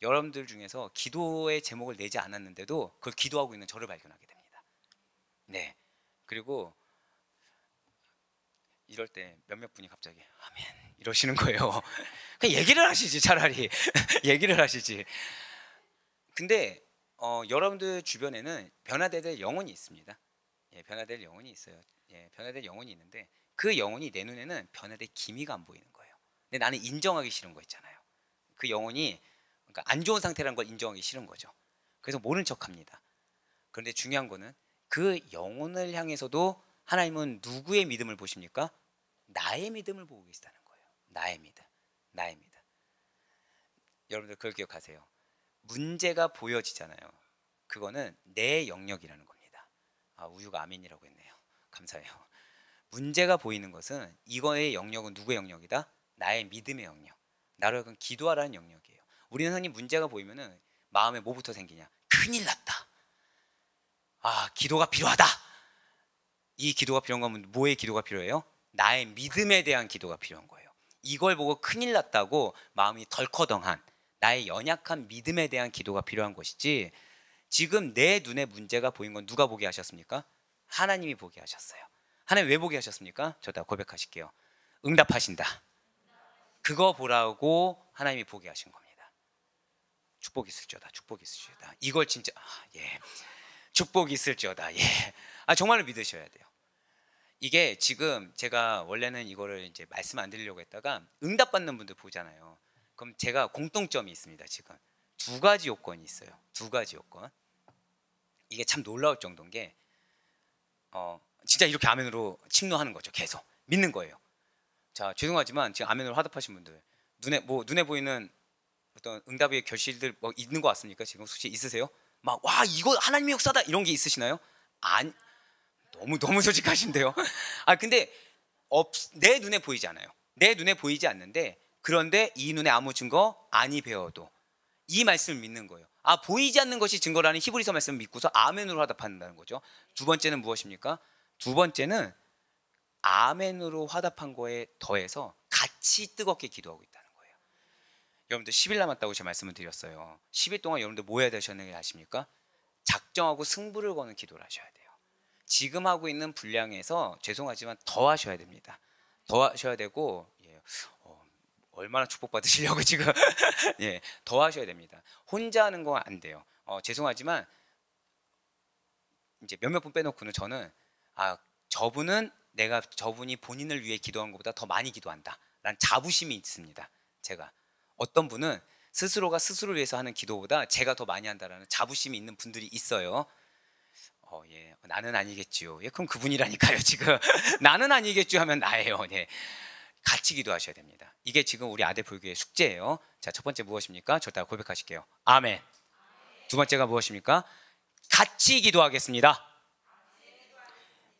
여러분들 중에서 기도의 제목을 내지 않았는데도 그걸 기도하고 있는 저를 발견하게 됩니다. 네. 그리고 이럴 때 몇몇 분이 갑자기 아멘 이러시는 거예요. 그냥 얘기를 하시지 차라리. 얘기를 하시지. 근데 여러분들 주변에는 변화될 영혼이 있습니다. 예, 변화될 영혼이 있어요. 예, 변화될 영혼이 있는데 그 영혼이 내 눈에는 변화될 기미가 안 보이는 거예요. 근데 나는 인정하기 싫은 거 있잖아요. 그 영혼이 그러니까 안 좋은 상태라는 걸 인정하기 싫은 거죠. 그래서 모른 척합니다. 그런데 중요한 거는 그 영혼을 향해서도 하나님은 누구의 믿음을 보십니까? 나의 믿음을 보고 계시다는 거예요. 나의 믿음. 여러분들 그걸 기억하세요. 문제가 보여지잖아요. 그거는 내 영역이라는 겁니다. 우유가 아멘이라고 했네요. 감사해요. 문제가 보이는 것은 이거의 영역은 누구의 영역이다? 나의 믿음의 영역. 나를 기도하라는 영역이에요. 우리는 흔히 문제가 보이면은 마음에 뭐부터 생기냐? 큰일 났다. 기도가 필요하다. 이 기도가 필요한 건 뭐의 기도가 필요해요? 나의 믿음에 대한 기도가 필요한 거예요. 이걸 보고 큰일 났다고 마음이 덜커덩한 나의 연약한 믿음에 대한 기도가 필요한 것이지, 지금 내 눈에 문제가 보인 건 누가 보게 하셨습니까? 하나님이 보게 하셨어요. 하나님 왜 보게 하셨습니까? 저 다 고백하실게요. 응답하신다. 그거 보라고 하나님이 보게 하신 겁니다. 축복이 있을지어다. 이걸 진짜 예. 축복이 있을지어다. 예. 정말로 믿으셔야 돼요. 이게 지금 제가 원래는 이거를 이제 말씀 안 드리려고 했다가 응답받는 분들 보잖아요. 그럼 제가 공통점이 있습니다. 지금 2가지 요건이 있어요. 2가지 요건. 이게 참 놀라울 정도인 게 진짜 이렇게 아멘으로 침노하는 거죠. 계속 믿는 거예요. 자, 죄송하지만 지금 아멘으로 화답하신 분들 눈에 보이는 어떤 응답의 결실들 뭐 있는 것 같습니까? 지금 혹시 있으세요? 막 와 이거 하나님의 역사다 이런 게 있으시나요? 아니, 너무 솔직하신데요. 근데 내 눈에 보이지 않아요. 내 눈에 보이지 않는데, 그런데 이 눈에 아무 증거 아니 배워도 이 말씀을 믿는 거예요. 보이지 않는 것이 증거라는 히브리서 말씀을 믿고서 아멘으로 화답한다는 거죠. 2번째는 무엇입니까? 2번째는 아멘으로 화답한 거에 더해서 같이 뜨겁게 기도하고 있다는 거예요. 여러분들 10일 남았다고 제가 말씀을 드렸어요. 10일 동안 여러분들 뭐 해야 되셨는지 아십니까? 작정하고 승부를 거는 기도를 하셔야 돼요. 지금 하고 있는 분량에서 죄송하지만 더 하셔야 됩니다. 더 하셔야 되고, 예, 얼마나 축복받으시려고 지금 예, 더 하셔야 됩니다. 혼자 하는 건 안 돼요. 죄송하지만 이제 몇몇 분 빼놓고는 저는 저분이 본인을 위해 기도한 것보다 더 많이 기도한다 라는 자부심이 있습니다. 제가 어떤 분은 스스로가 스스로를 위해서 하는 기도보다 제가 더 많이 한다라는 자부심이 있는 분들이 있어요. 예, 나는 아니겠지요. 예, 그럼 그분이라니까요. 지금 나는 아니겠죠 하면 나예요. 네. 같이 기도하셔야 됩니다. 이게 지금 우리 아들 불교의 숙제예요. 자, 첫 번째 무엇입니까? 저 다 고백하실게요. 아멘. 2번째가 무엇입니까? 같이 기도하겠습니다.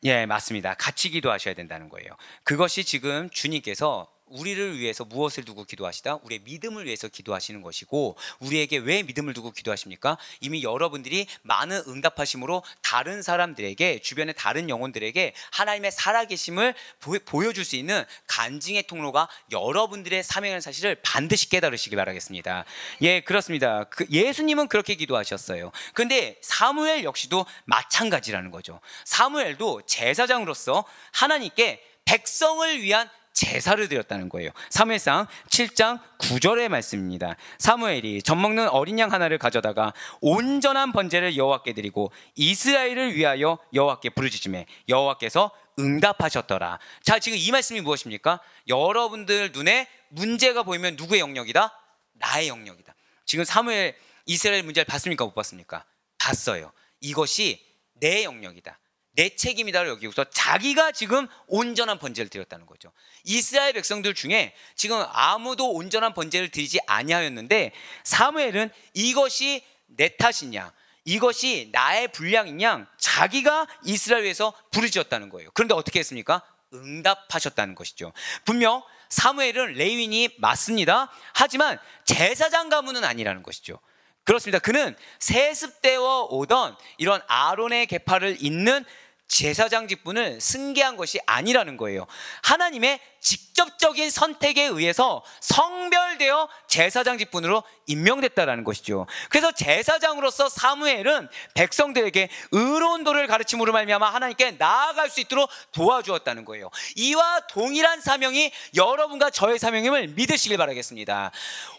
예, 맞습니다. 같이 기도하셔야 된다는 거예요. 그것이 지금 주님께서 우리를 위해서 무엇을 두고 기도하시다? 우리의 믿음을 위해서 기도하시는 것이고, 우리에게 왜 믿음을 두고 기도하십니까? 이미 여러분들이 많은 응답하심으로 다른 사람들에게, 주변의 다른 영혼들에게 하나님의 살아계심을 보여줄 수 있는 간증의 통로가 여러분들의 사명의 사실을 반드시 깨달으시기 바라겠습니다. 예, 그렇습니다. 예수님은 그렇게 기도하셨어요. 그런데 사무엘 역시도 마찬가지라는 거죠. 사무엘도 제사장으로서 하나님께 백성을 위한 제사를 드렸다는 거예요. 사무엘상 7장 9절의 말씀입니다. 사무엘이 젖먹는 어린 양 하나를 가져다가 온전한 번제를 여호와께 드리고 이스라엘을 위하여 여호와께 부르짖음에 여호와께서 응답하셨더라. 자, 지금 이 말씀이 무엇입니까? 여러분들 눈에 문제가 보이면 누구의 영역이다? 나의 영역이다. 지금 사무엘 이스라엘 문제를 봤습니까? 못 봤습니까? 봤어요. 이것이 내 영역이다. 내 책임이다를 여기고서 자기가 지금 온전한 번제를 드렸다는 거죠. 이스라엘 백성들 중에 지금 아무도 온전한 번제를 드리지 아니하였는데 사무엘은 이것이 내 탓이냐, 이것이 나의 불량이냐, 자기가 이스라엘 위해서 부르짖었다는 거예요. 그런데 어떻게 했습니까? 응답하셨다는 것이죠. 분명 사무엘은 레위인이 맞습니다. 하지만 제사장 가문은 아니라는 것이죠. 그렇습니다. 그는 세습되어 오던 이런 아론의 계파를 잇는 제사장 직분을 승계한 것이 아니라는 거예요. 하나님의 직접적인 선택에 의해서 성별되어 제사장 직분으로 임명됐다라는 것이죠. 그래서 제사장으로서 사무엘은 백성들에게 의로운 도를 가르침으로 말미암아 하나님께 나아갈 수 있도록 도와주었다는 거예요. 이와 동일한 사명이 여러분과 저의 사명임을 믿으시길 바라겠습니다.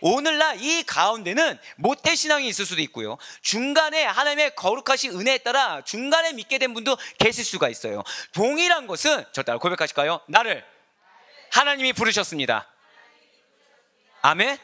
오늘날 이 가운데는 모태신앙이 있을 수도 있고요, 중간에 하나님의 거룩하신 은혜에 따라 중간에 믿게 된 분도 계실 수가 있어요. 동일한 것은, 저 따라 고백하실까요? 나를 하나님이 부르셨습니다. 아멘.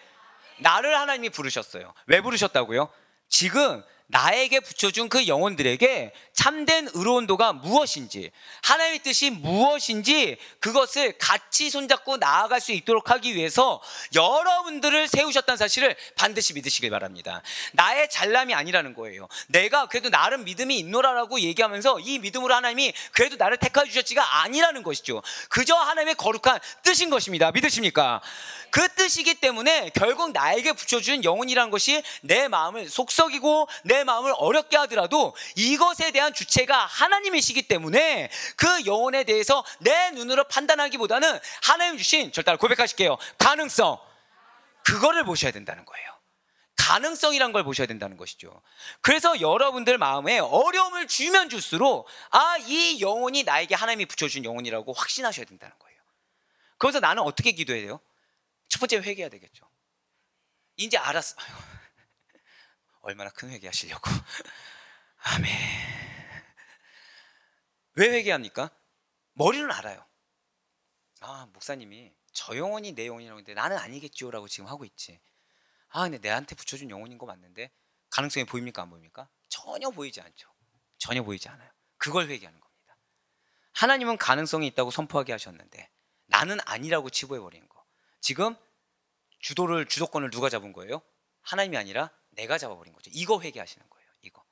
나를 하나님이 부르셨어요. 왜 부르셨다고요? 지금 나에게 붙여준 그 영혼들에게 참된 의로운도가 무엇인지, 하나님의 뜻이 무엇인지 그것을 같이 손잡고 나아갈 수 있도록 하기 위해서 여러분들을 세우셨다는 사실을 반드시 믿으시길 바랍니다. 나의 잘남이 아니라는 거예요. 내가 그래도 나름 믿음이 있노라라고 얘기하면서 이 믿음으로 하나님이 그래도 나를 택하여 주셨지가 아니라는 것이죠. 그저 하나님의 거룩한 뜻인 것입니다. 믿으십니까? 그 뜻이기 때문에 결국 나에게 붙여준 영혼이라는 것이 내 마음을 속썩이고 내 마음을 어렵게 하더라도 이것에 대한 주체가 하나님이시기 때문에 그 영혼에 대해서 내 눈으로 판단하기보다는 하나님 주신, 절 따라 고백하실게요, 가능성, 그거를 보셔야 된다는 거예요. 가능성이란 걸 보셔야 된다는 것이죠. 그래서 여러분들 마음에 어려움을 주면 줄수록 이 영혼이 나에게 하나님이 붙여준 영혼이라고 확신하셔야 된다는 거예요. 그래서 나는 어떻게 기도해야 돼요? 첫 번째 회개해야 되겠죠. 이제 알았어. 얼마나 큰 회개하시려고. 아멘. 왜 회개합니까? 머리는 알아요. 목사님이 저 영혼이 내 영혼이라고 했는데 나는 아니겠죠 라고 지금 하고 있지. 근데 내한테 붙여준 영혼인 거 맞는데 가능성이 보입니까? 안 보입니까? 전혀 보이지 않죠. 전혀 보이지 않아요. 그걸 회개하는 겁니다. 하나님은 가능성이 있다고 선포하게 하셨는데 나는 아니라고 치부해버리는 거. 지금 주도권을 누가 잡은 거예요? 하나님이 아니라 내가 잡아버린 거죠. 이거 회개하시는 거예요. 이거.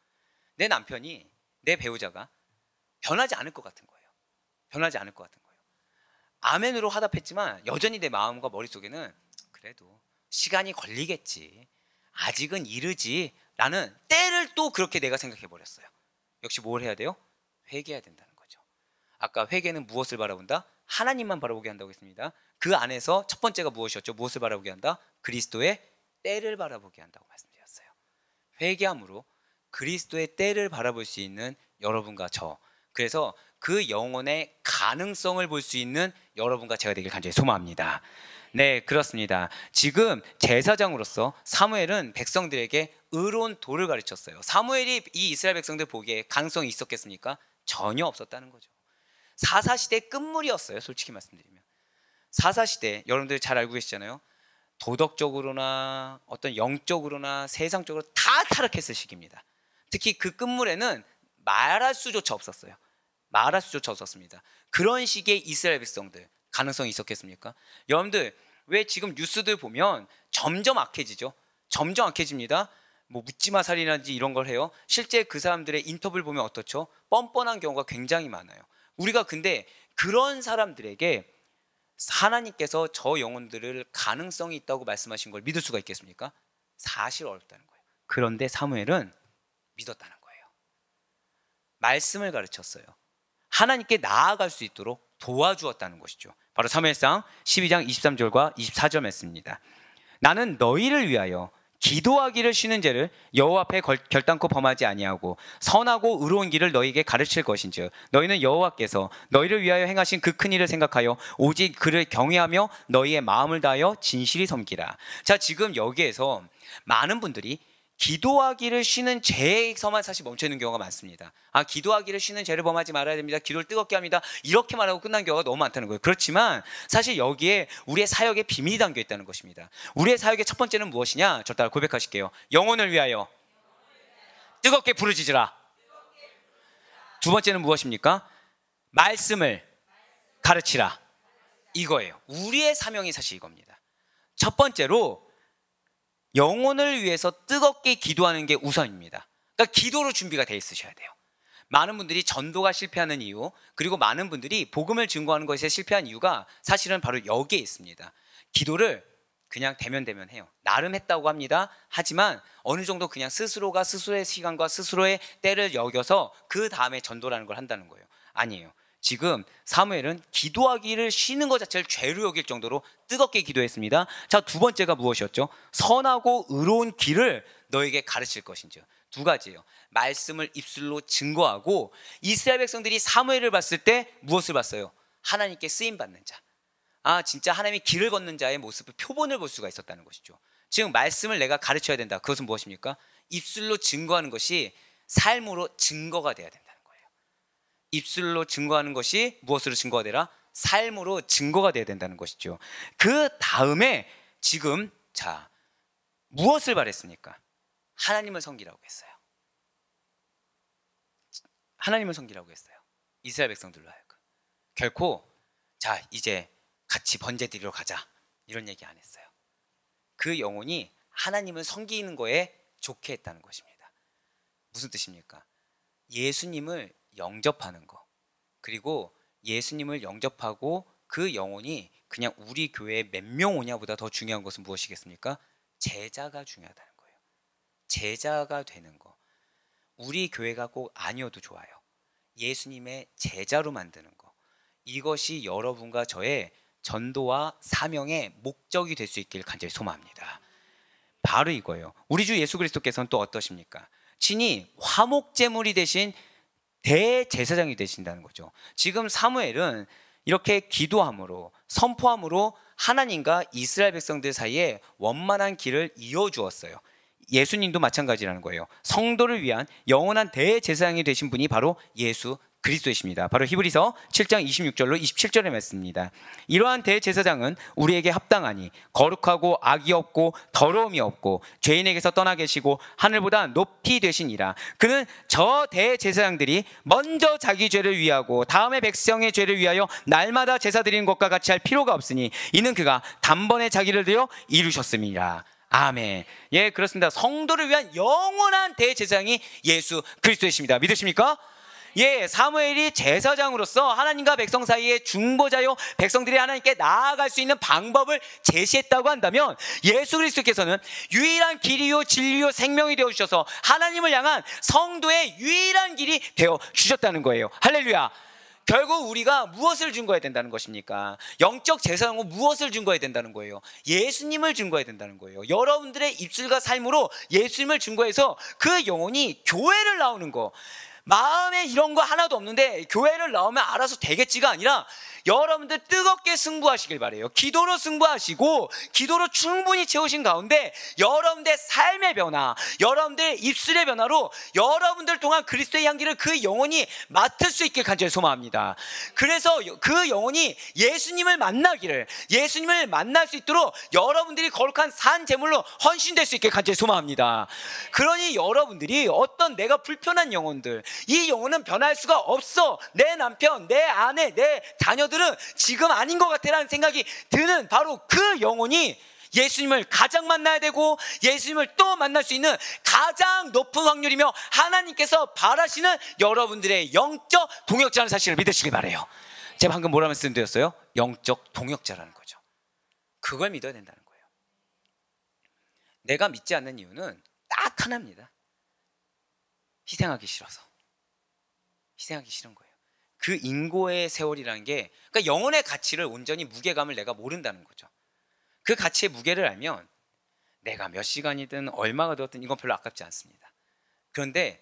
내 남편이, 내 배우자가 변하지 않을 것 같은 거예요. 변하지 않을 것 같은 거예요. 아멘으로 화답했지만 여전히 내 마음과 머릿속에는 그래도 시간이 걸리겠지, 아직은 이르지 라는 때를 또 그렇게 내가 생각해버렸어요. 역시 뭘 해야 돼요? 회개해야 된다는 거죠. 아까 회개는 무엇을 바라본다? 하나님만 바라보게 한다고 했습니다. 그 안에서 첫 번째가 무엇이었죠? 무엇을 바라보게 한다? 그리스도의 때를 바라보게 한다고 말씀드렸어요. 회개함으로 그리스도의 때를 바라볼 수 있는 여러분과 저, 그래서 그 영혼의 가능성을 볼 수 있는 여러분과 제가 되길 간절히 소망합니다. 네, 그렇습니다. 지금 제사장으로서 사무엘은 백성들에게 의로운 도를 가르쳤어요. 사무엘이 이 이스라엘 백성들 보기에 가능성이 있었겠습니까? 전혀 없었다는 거죠. 사사시대 끝물이었어요. 솔직히 말씀드리면 사사시대, 여러분들 잘 알고 계시잖아요. 도덕적으로나 어떤 영적으로나 세상적으로 다 타락했을 시기입니다. 특히 그 끝물에는 말할 수조차 없었어요. 말할 수조차 없었습니다. 그런 시기의 이스라엘 백성들 가능성이 있었겠습니까? 여러분들 왜 지금 뉴스들 보면 점점 악해지죠? 점점 악해집니다. 묻지마 살인이라든지 이런 걸 해요. 실제 그 사람들의 인터뷰를 보면 어떻죠? 뻔뻔한 경우가 굉장히 많아요. 우리가 근데 그런 사람들에게 하나님께서 저 영혼들을 가능성이 있다고 말씀하신 걸 믿을 수가 있겠습니까? 사실 어렵다는 거예요. 그런데 사무엘은 믿었다는 거예요. 말씀을 가르쳤어요. 하나님께 나아갈 수 있도록 도와주었다는 것이죠. 바로 사무엘상 12장 23절과 24절 말씀입니다. 나는 너희를 위하여 기도하기를 쉬는 죄를 여호와 앞에 결단코 범하지 아니하고 선하고 의로운 길을 너희에게 가르칠 것인즉 너희는 여호와께서 너희를 위하여 행하신 그 큰 일을 생각하여 오직 그를 경외하며 너희의 마음을 다하여 진실히 섬기라. 자, 지금 여기에서 많은 분들이 기도하기를 쉬는 죄에서만 사실 멈춰 있는 경우가 많습니다. 기도하기를 쉬는 죄를 범하지 말아야 됩니다. 기도를 뜨겁게 합니다. 이렇게 말하고 끝난 경우가 너무 많다는 거예요. 그렇지만 사실 여기에 우리의 사역의 비밀이 담겨 있다는 것입니다. 우리의 사역의 첫 번째는 무엇이냐? 저 따라 고백하실게요. 영혼을 위하여 뜨겁게 부르짖으라. 두 번째는 무엇입니까? 말씀을 가르치라. 이거예요. 우리의 사명이 사실 이겁니다. 첫 번째로 영혼을 위해서 뜨겁게 기도하는 게 우선입니다. 그러니까 기도로 준비가 돼 있으셔야 돼요. 많은 분들이 전도가 실패하는 이유, 그리고 많은 분들이 복음을 증거하는 것에 실패한 이유가 사실은 바로 여기에 있습니다. 기도를 그냥 대면 해요. 나름 했다고 합니다. 하지만 어느 정도 그냥 스스로가 스스로의 시간과 스스로의 때를 여겨서 그 다음에 전도라는 걸 한다는 거예요. 아니에요. 지금 사무엘은 기도하기를 쉬는 것 자체를 죄로 여길 정도로 뜨겁게 기도했습니다. 자, 두 번째가 무엇이었죠? 선하고 의로운 길을 너에게 가르칠 것인지. 두 가지예요. 말씀을 입술로 증거하고, 이스라엘 백성들이 사무엘을 봤을 때 무엇을 봤어요? 하나님께 쓰임받는 자. 아, 진짜 하나님이 길을 걷는 자의 모습을, 표본을 볼 수가 있었다는 것이죠. 즉 말씀을 내가 가르쳐야 된다. 그것은 무엇입니까? 입술로 증거하는 것이 삶으로 증거가 돼야 된다는 거예요. 입술로 증거하는 것이 무엇으로 증거가 되라? 삶으로 증거가 돼야 된다는 것이죠. 그 다음에 지금 자, 무엇을 바랬습니까? 하나님을 섬기라고 했어요. 하나님을 섬기라고 했어요. 이스라엘 백성들로 하여금. 결코 자, 이제 같이 번제 드리러 가자, 이런 얘기 안 했어요. 그 영혼이 하나님을 섬기는 거에 좋게 했다는 것입니다. 무슨 뜻입니까? 예수님을 영접하는 거, 그리고 예수님을 영접하고 그 영혼이 그냥 우리 교회에 몇 명 오냐보다 더 중요한 것은 무엇이겠습니까? 제자가 중요하다는 거예요. 제자가 되는 거. 우리 교회가 꼭 아니어도 좋아요. 예수님의 제자로 만드는 거. 이것이 여러분과 저의 전도와 사명의 목적이 될 수 있길 간절히 소망합니다. 바로 이거예요. 우리 주 예수 그리스도께서는 또 어떠십니까? 친히 화목제물이 되신 대제사장이 되신다는 거죠. 지금 사무엘은 이렇게 기도함으로, 선포함으로 하나님과 이스라엘 백성들 사이에 원만한 길을 이어주었어요. 예수님도 마찬가지라는 거예요. 성도를 위한 영원한 대제사장이 되신 분이 바로 예수 그리스도이십니다. 바로 히브리서 7장 26절로 27절의 말씀입니다. 이러한 대제사장은 우리에게 합당하니 거룩하고 악이 없고 더러움이 없고 죄인에게서 떠나 계시고 하늘보다 높이 되시니라. 그는 저 대제사장들이 먼저 자기 죄를 위하고 다음에 백성의 죄를 위하여 날마다 제사 드리는 것과 같이 할 필요가 없으니 이는 그가 단번에 자기를 드려 이루셨음이라. 아멘. 예, 그렇습니다. 성도를 위한 영원한 대제사장이 예수 그리스도이십니다. 믿으십니까? 예, 사무엘이 제사장으로서 하나님과 백성 사이의 중보자요, 백성들이 하나님께 나아갈 수 있는 방법을 제시했다고 한다면, 예수 그리스도께서는 유일한 길이요 진리요 생명이 되어 주셔서 하나님을 향한 성도의 유일한 길이 되어 주셨다는 거예요. 할렐루야. 결국 우리가 무엇을 증거해야 된다는 것입니까? 영적 제사장은 무엇을 증거해야 된다는 거예요? 예수님을 증거해야 된다는 거예요. 여러분들의 입술과 삶으로 예수님을 증거해서 그 영혼이 교회를 나오는 거, 마음에 이런 거 하나도 없는데 교회를 나오면 알아서 되겠지가 아니라 여러분들 뜨겁게 승부하시길 바래요. 기도로 승부하시고 기도로 충분히 채우신 가운데 여러분들의 삶의 변화, 여러분들의 입술의 변화로 여러분들 통한 그리스도의 향기를 그 영혼이 맡을 수 있길 간절히 소망합니다. 그래서 그 영혼이 예수님을 만나기를, 예수님을 만날 수 있도록 여러분들이 거룩한 산 제물로 헌신될 수 있길 간절히 소망합니다. 그러니 여러분들이 어떤 내가 불편한 영혼들, 이 영혼은 변할 수가 없어, 내 남편, 내 아내, 내 자녀들은 지금 아닌 것 같아라는 생각이 드는 바로 그 영혼이 예수님을 가장 만나야 되고 예수님을 또 만날 수 있는 가장 높은 확률이며 하나님께서 바라시는 여러분들의 영적 동역자라는 사실을 믿으시길 바라요. 제가 방금 뭐라 말씀드렸어요? 영적 동역자라는 거죠. 그걸 믿어야 된다는 거예요. 내가 믿지 않는 이유는 딱 하나입니다. 희생하기 싫어서. 희생하기 싫은 거예요. 그 인고의 세월이라는 게, 그러니까 영혼의 가치를 온전히 무게감을 내가 모른다는 거죠. 그 가치의 무게를 알면 내가 몇 시간이든 얼마가 되었든 이건 별로 아깝지 않습니다. 그런데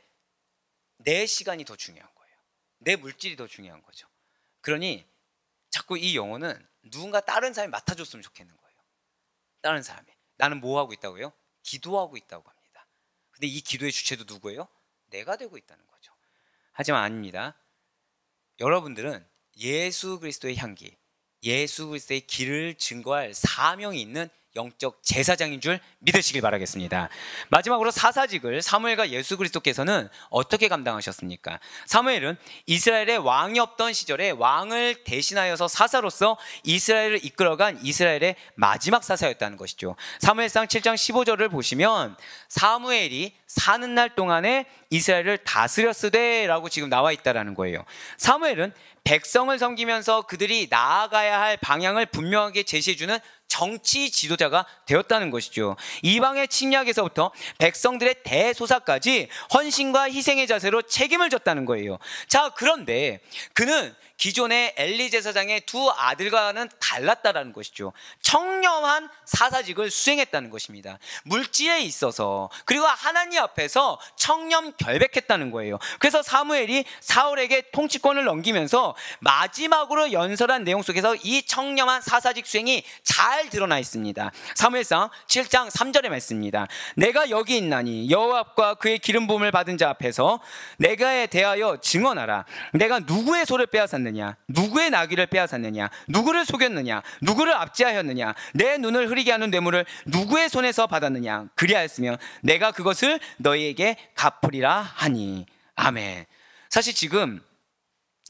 내 시간이 더 중요한 거예요. 내 물질이 더 중요한 거죠. 그러니 자꾸 이 영혼은 누군가 다른 사람이 맡아줬으면 좋겠는 거예요. 다른 사람이. 나는 뭐 하고 있다고요? 기도하고 있다고 합니다. 근데 이 기도의 주체도 누구예요? 내가 되고 있다는 거죠. 하지만 아닙니다. 여러분들은 예수 그리스도의 향기, 예수 그리스도의 길을 증거할 사명이 있는 영적 제사장인 줄 믿으시길 바라겠습니다. 마지막으로 사사직을 사무엘과 예수 그리스도께서는 어떻게 감당하셨습니까? 사무엘은 이스라엘의 왕이 없던 시절에 왕을 대신하여서 사사로서 이스라엘을 이끌어간 이스라엘의 마지막 사사였다는 것이죠. 사무엘상 7장 15절을 보시면 사무엘이 사는 날 동안에 이스라엘을 다스렸으되 라고 지금 나와 있다라는 거예요. 사무엘은 백성을 섬기면서 그들이 나아가야 할 방향을 분명하게 제시해주는 정치 지도자가 되었다는 것이죠. 이방의 침략에서부터 백성들의 대소사까지 헌신과 희생의 자세로 책임을 졌다는 거예요. 자, 그런데 그는 기존의 엘리 제사장의 두 아들과는 달랐다라는 것이죠. 청렴한 사사직을 수행했다는 것입니다. 물질에 있어서 그리고 하나님 앞에서 청렴 결백했다는 거예요. 그래서 사무엘이 사울에게 통치권을 넘기면서 마지막으로 연설한 내용 속에서 이 청렴한 사사직 수행이 잘 드러나 있습니다. 사무엘상 7장 3절의 말씀입니다. 내가 여기 있나니 여호와 앞과 그의 기름 부음을 받은 자 앞에서 내가 대하여 증언하라. 내가 누구의 소를 빼앗았느냐, 누구의 나귀를 빼앗았느냐, 누구를 속였느냐, 누구를 압제하였느냐, 내 눈을 흐리게 하는 뇌물을 누구의 손에서 받았느냐, 그리하였으면 내가 그것을 너희에게 갚으리라 하니. 아멘. 사실 지금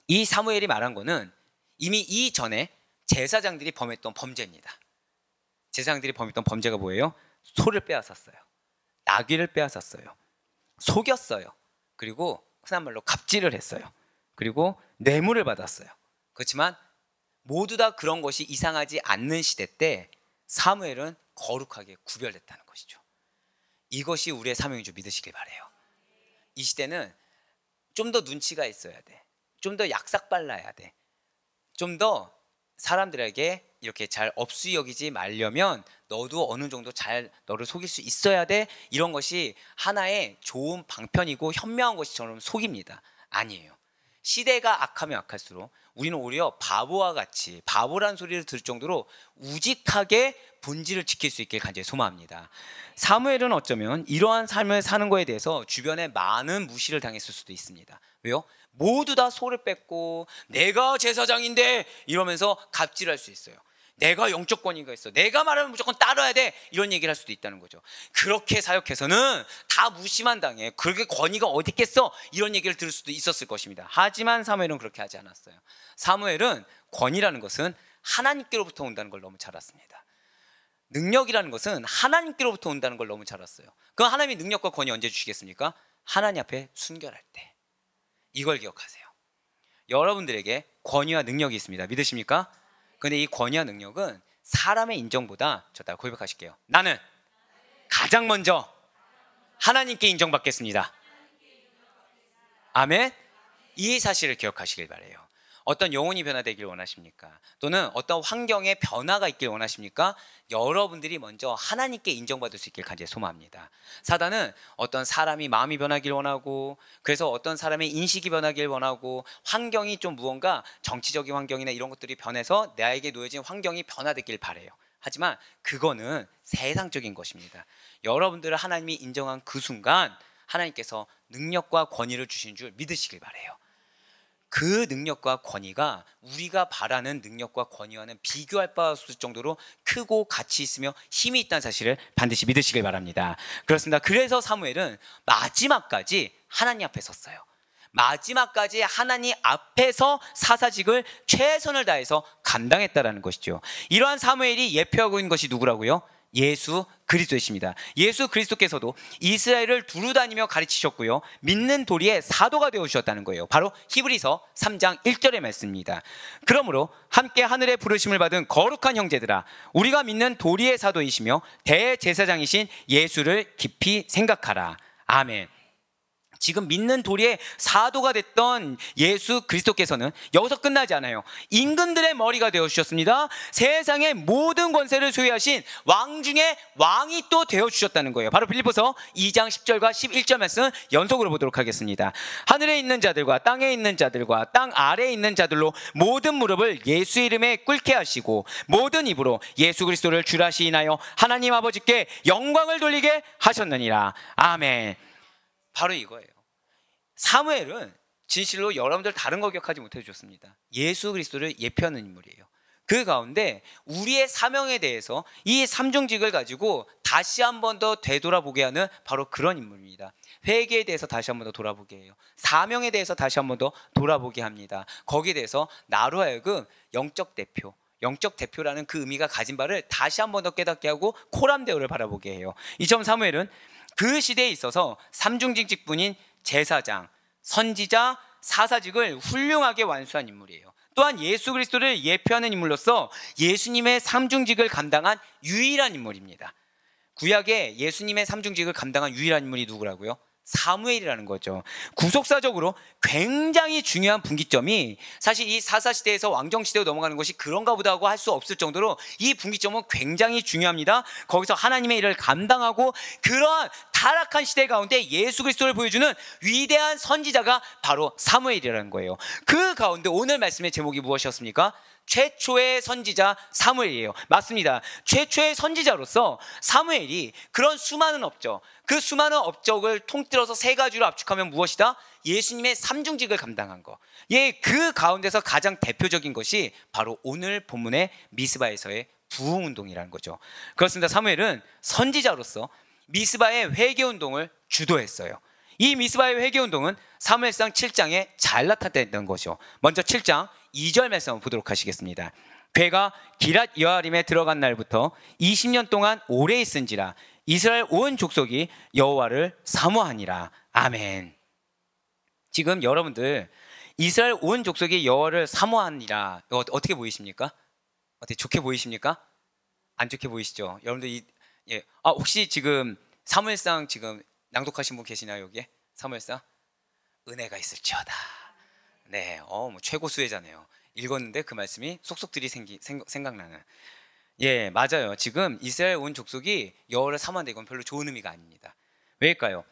이 사무엘이 말한 거는 이미 이전에 제사장들이 범했던 범죄입니다. 제사장들이 범했던 범죄가 뭐예요? 소를 빼앗았어요, 나귀를 빼앗았어요, 속였어요, 그리고 흔한 말로 갑질을 했어요, 그리고 뇌물을 받았어요. 그렇지만 모두 다 그런 것이 이상하지 않는 시대 때 사무엘은 거룩하게 구별됐다는 것이죠. 이것이 우리의 사명인 줄 믿으시길 바라요. 이 시대는 좀 더 눈치가 있어야 돼, 좀 더 약삭빨라야 돼, 좀 더 사람들에게 이렇게 잘 업수 여기지 말려면 너도 어느 정도 잘 너를 속일 수 있어야 돼, 이런 것이 하나의 좋은 방편이고 현명한 것이 저는 속입니다. 아니에요. 시대가 악하면 악할수록 우리는 오히려 바보와 같이, 바보란 소리를 들을 정도로 우직하게 본질을 지킬 수 있길 간절히 소망합니다. 사무엘은 어쩌면 이러한 삶을 사는 거에 대해서 주변에 많은 무시를 당했을 수도 있습니다. 왜요? 모두 다 소를 뺏고 내가 제사장인데 이러면서 갑질할 수 있어요. 내가 영적 권위가 있어, 내가 말하면 무조건 따라야 돼, 이런 얘기를 할 수도 있다는 거죠. 그렇게 사역해서는 다 무시만 당해, 그렇게 권위가 어디 있겠어, 이런 얘기를 들을 수도 있었을 것입니다. 하지만 사무엘은 그렇게 하지 않았어요. 사무엘은 권위라는 것은 하나님께로부터 온다는 걸 너무 잘 알았습니다. 능력이라는 것은 하나님께로부터 온다는 걸 너무 잘 알았어요. 그럼 하나님이 능력과 권위 언제 주시겠습니까? 하나님 앞에 순결할 때. 이걸 기억하세요. 여러분들에게 권위와 능력이 있습니다. 믿으십니까? 근데 이 권위와 능력은 사람의 인정보다, 저 따라 고백하실게요. 나는 가장 먼저 하나님께 인정받겠습니다. 아멘. 이 사실을 기억하시길 바라요. 어떤 영혼이 변화되길 원하십니까? 또는 어떤 환경에 변화가 있길 원하십니까? 여러분들이 먼저 하나님께 인정받을 수 있길 간절히 소망합니다. 사단은 어떤 사람이 마음이 변하길 원하고, 그래서 어떤 사람의 인식이 변하길 원하고, 환경이 좀 무언가 정치적인 환경이나 이런 것들이 변해서 나에게 놓여진 환경이 변화되길 바라요. 하지만 그거는 세상적인 것입니다. 여러분들을 하나님이 인정한 그 순간 하나님께서 능력과 권위를 주신 줄 믿으시길 바라요. 그 능력과 권위가 우리가 바라는 능력과 권위와는 비교할 바 없을 정도로 크고 가치 있으며 힘이 있다는 사실을 반드시 믿으시길 바랍니다. 그렇습니다. 그래서 사무엘은 마지막까지 하나님 앞에 섰어요. 마지막까지 하나님 앞에서 사사직을 최선을 다해서 감당했다라는 것이죠. 이러한 사무엘이 예표하고 있는 것이 누구라고요? 예수 그리스도이십니다. 예수 그리스도께서도 이스라엘을 두루 다니며 가르치셨고요, 믿는 도리의 사도가 되어주셨다는 거예요. 바로 히브리서 3장 1절의 말씀입니다. 그러므로 함께 하늘의 부르심을 받은 거룩한 형제들아, 우리가 믿는 도리의 사도이시며 대제사장이신 예수를 깊이 생각하라. 아멘. 지금 믿는 도리의 사도가 됐던 예수 그리스도께서는 여기서 끝나지 않아요. 임금들의 머리가 되어주셨습니다. 세상의 모든 권세를 소유하신 왕 중에 왕이 또 되어주셨다는 거예요. 바로 빌립보서 2장 10절과 11절 말씀 연속으로 보도록 하겠습니다. 하늘에 있는 자들과 땅에 있는 자들과 땅 아래에 있는 자들로 모든 무릎을 예수의 이름에 꿇게 하시고 모든 입으로 예수 그리스도를 주라 시인하여 하나님 아버지께 영광을 돌리게 하셨느니라. 아멘. 바로 이거예요. 사무엘은 진실로 여러분들 다른 거 기억하지 못해 주셨습니다. 예수 그리스도를 예표하는 인물이에요. 그 가운데 우리의 사명에 대해서 이 삼중직을 가지고 다시 한 번 더 되돌아보게 하는 바로 그런 인물입니다. 회개에 대해서 다시 한 번 더 돌아보게 해요. 사명에 대해서 다시 한 번 더 돌아보게 합니다. 거기에 대해서 나로 하여금 영적 대표라는 그 의미가 가진 바를 다시 한 번 더 깨닫게 하고 코람 대오를 바라보게 해요. 이처럼 사무엘은 그 시대에 있어서 삼중직뿐인 제사장, 선지자, 사사직을 훌륭하게 완수한 인물이에요. 또한 예수 그리스도를 예표하는 인물로서 예수님의 삼중직을 감당한 유일한 인물입니다. 구약에 예수님의 삼중직을 감당한 유일한 인물이 누구라고요? 사무엘이라는 거죠. 구속사적으로 굉장히 중요한 분기점이, 사실 이 사사시대에서 왕정시대로 넘어가는 것이 그런가 보다 하고 할 수 없을 정도로 이 분기점은 굉장히 중요합니다. 거기서 하나님의 일을 감당하고 그러한 타락한 시대 가운데 예수 그리스도를 보여주는 위대한 선지자가 바로 사무엘이라는 거예요. 그 가운데 오늘 말씀의 제목이 무엇이었습니까? 최초의 선지자 사무엘이에요. 맞습니다. 최초의 선지자로서 사무엘이 그런 수많은 업적, 그 수많은 업적을 통틀어서 세 가지로 압축하면 무엇이다? 예수님의 삼중직을 감당한 거. 예, 그 가운데서 가장 대표적인 것이 바로 오늘 본문의 미스바에서의 부흥운동이라는 거죠. 그렇습니다. 사무엘은 선지자로서 미스바의 회개운동을 주도했어요. 이 미스바의 회개운동은 사무엘상 7장에 잘 나타냈던 것이죠. 먼저 7장 2절 말씀 한번 보도록 하시겠습니다. 괴가 기랏 여아림에 들어간 날부터 20년 동안 오래 있은지라 이스라엘 온 족속이 여호와를 사모하니라. 아멘. 지금 여러분들 이스라엘 온 족속이 여호와를 사모하니라, 어떻게 보이십니까? 어떻게 좋게 보이십니까? 안 좋게 보이시죠? 여러분들 혹시 지금 사무엘상 지금 낭독하신 분 계시나요? 여기에 사무엘상? 은혜가 있을지어다. 네, 뭐 최고 수혜자네요. 읽었는데 그 말씀이 속속들이 생각나는. 예, 맞아요. 지금 이스라엘 온 족속이 여호와를 사모한다, 이건 별로 좋은 의미가 아닙니다. 왜일까요?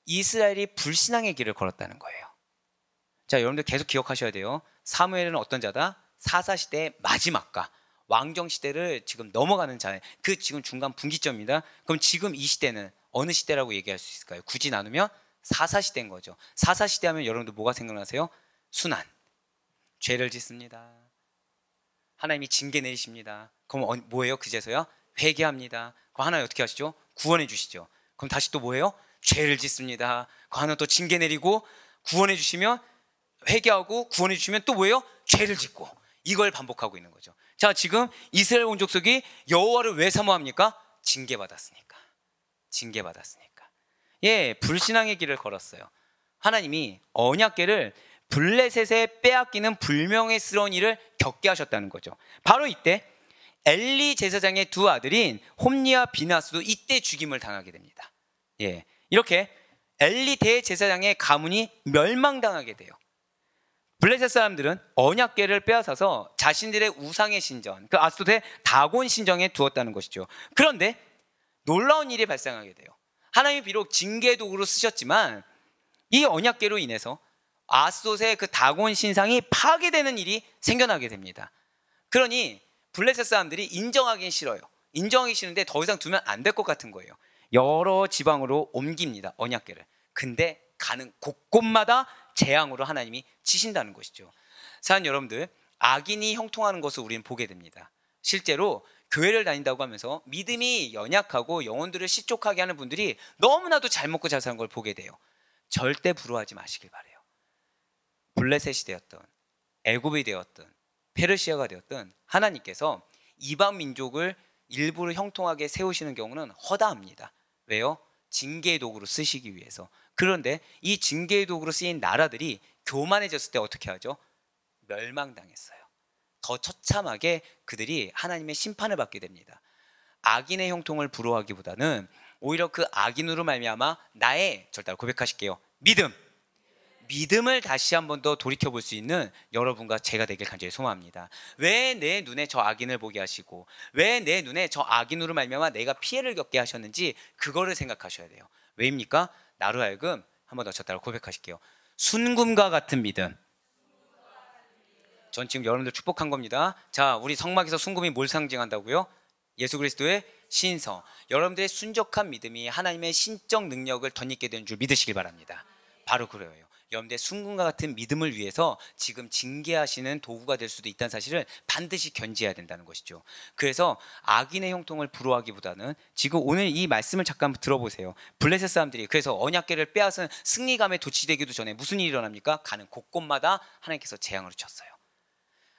이스라엘이 불신앙의 길을 걸었다는 거예요. 자, 여러분들 계속 기억하셔야 돼요. 사무엘은 어떤 자다? 사사시대의 마지막가, 왕정시대를 지금 넘어가는 자, 그 지금 중간 분기점입니다. 그럼 지금 이 시대는 어느 시대라고 얘기할 수 있을까요? 굳이 나누면 사사시대인 거죠. 사사시대 하면 여러분들 뭐가 생각나세요? 순환, 죄를 짓습니다. 하나님이 징계 내리십니다. 그럼 뭐예요? 그제서야 회개합니다. 그럼 하나님 어떻게 하시죠? 구원해 주시죠. 그럼 다시 또 뭐예요? 죄를 짓습니다. 그 하나 또 징계 내리고 구원해 주시면 회개하고 구원해 주시면 또 뭐예요? 죄를 짓고, 이걸 반복하고 있는 거죠. 자, 지금 이스라엘 온 족속이 여호와를 왜 사모합니까? 징계받았으니까. 예, 불신앙의 길을 걸었어요. 하나님이 언약궤를 블레셋에 빼앗기는 불명예스러운 일을 겪게 하셨다는 거죠. 바로 이때 엘리 제사장의 두 아들인 홈니와 비나스도 이때 죽임을 당하게 됩니다. 예, 이렇게 엘리 대제사장의 가문이 멸망당하게 돼요. 블레셋 사람들은 언약궤를 빼앗아서 자신들의 우상의 신전, 그 아스토데 다곤 신전에 두었다는 것이죠. 그런데 놀라운 일이 발생하게 돼요. 하나님이 비록 징계 도구로 쓰셨지만 이 언약궤로 인해서 아스토의 그 다곤 신상이 파괴되는 일이 생겨나게 됩니다. 그러니 블레셋 사람들이 인정하기 싫어요. 인정하기 싫은데 더 이상 두면 안 될 것 같은 거예요. 여러 지방으로 옮깁니다, 언약궤를. 근데 가는 곳곳마다 재앙으로 하나님이 치신다는 것이죠. 사랑하는 여러분들, 악인이 형통하는 것을 우리는 보게 됩니다. 실제로 교회를 다닌다고 하면서 믿음이 연약하고 영혼들을 실족하게 하는 분들이 너무나도 잘 먹고 잘 사는 걸 보게 돼요. 절대 부러워하지 마시길 바래요. 블레셋이 되었든 애굽이 되었든 페르시아가 되었든 하나님께서 이방 민족을 일부러 형통하게 세우시는 경우는 허다합니다. 왜요? 징계의 도구로 쓰시기 위해서. 그런데 이 징계의 도구로 쓰인 나라들이 교만해졌을 때 어떻게 하죠? 멸망당했어요. 더 처참하게 그들이 하나님의 심판을 받게 됩니다. 악인의 형통을 부러워하기보다는 오히려 그 악인으로 말미암아 나의, 절대 고백하실게요, 믿음을 다시 한 번 더 돌이켜볼 수 있는 여러분과 제가 되길 간절히 소망합니다. 왜 내 눈에 저 악인을 보게 하시고 왜 내 눈에 저 악인으로 말미암아 내가 피해를 겪게 하셨는지 그거를 생각하셔야 돼요. 왜입니까? 나로 하여금 한 번 더 저 따라 고백하실게요. 순금과 같은 믿음. 전 지금 여러분들 축복한 겁니다. 자, 우리 성막에서 순금이 뭘 상징한다고요? 예수 그리스도의 신성. 여러분들의 순적한 믿음이 하나님의 신적 능력을 덧입게 되는 줄 믿으시길 바랍니다. 바로 그래요. 여러분들의 순금과 같은 믿음을 위해서 지금 징계하시는 도구가 될 수도 있다는 사실을 반드시 견지해야 된다는 것이죠. 그래서 악인의 형통을 부러워하기보다는 지금 오늘 이 말씀을 잠깐 들어보세요. 블레셋 사람들이 그래서 언약궤를 빼앗은 승리감에 도취되기도 전에 무슨 일이 일어납니까? 가는 곳곳마다 하나님께서 재앙을 쳤어요.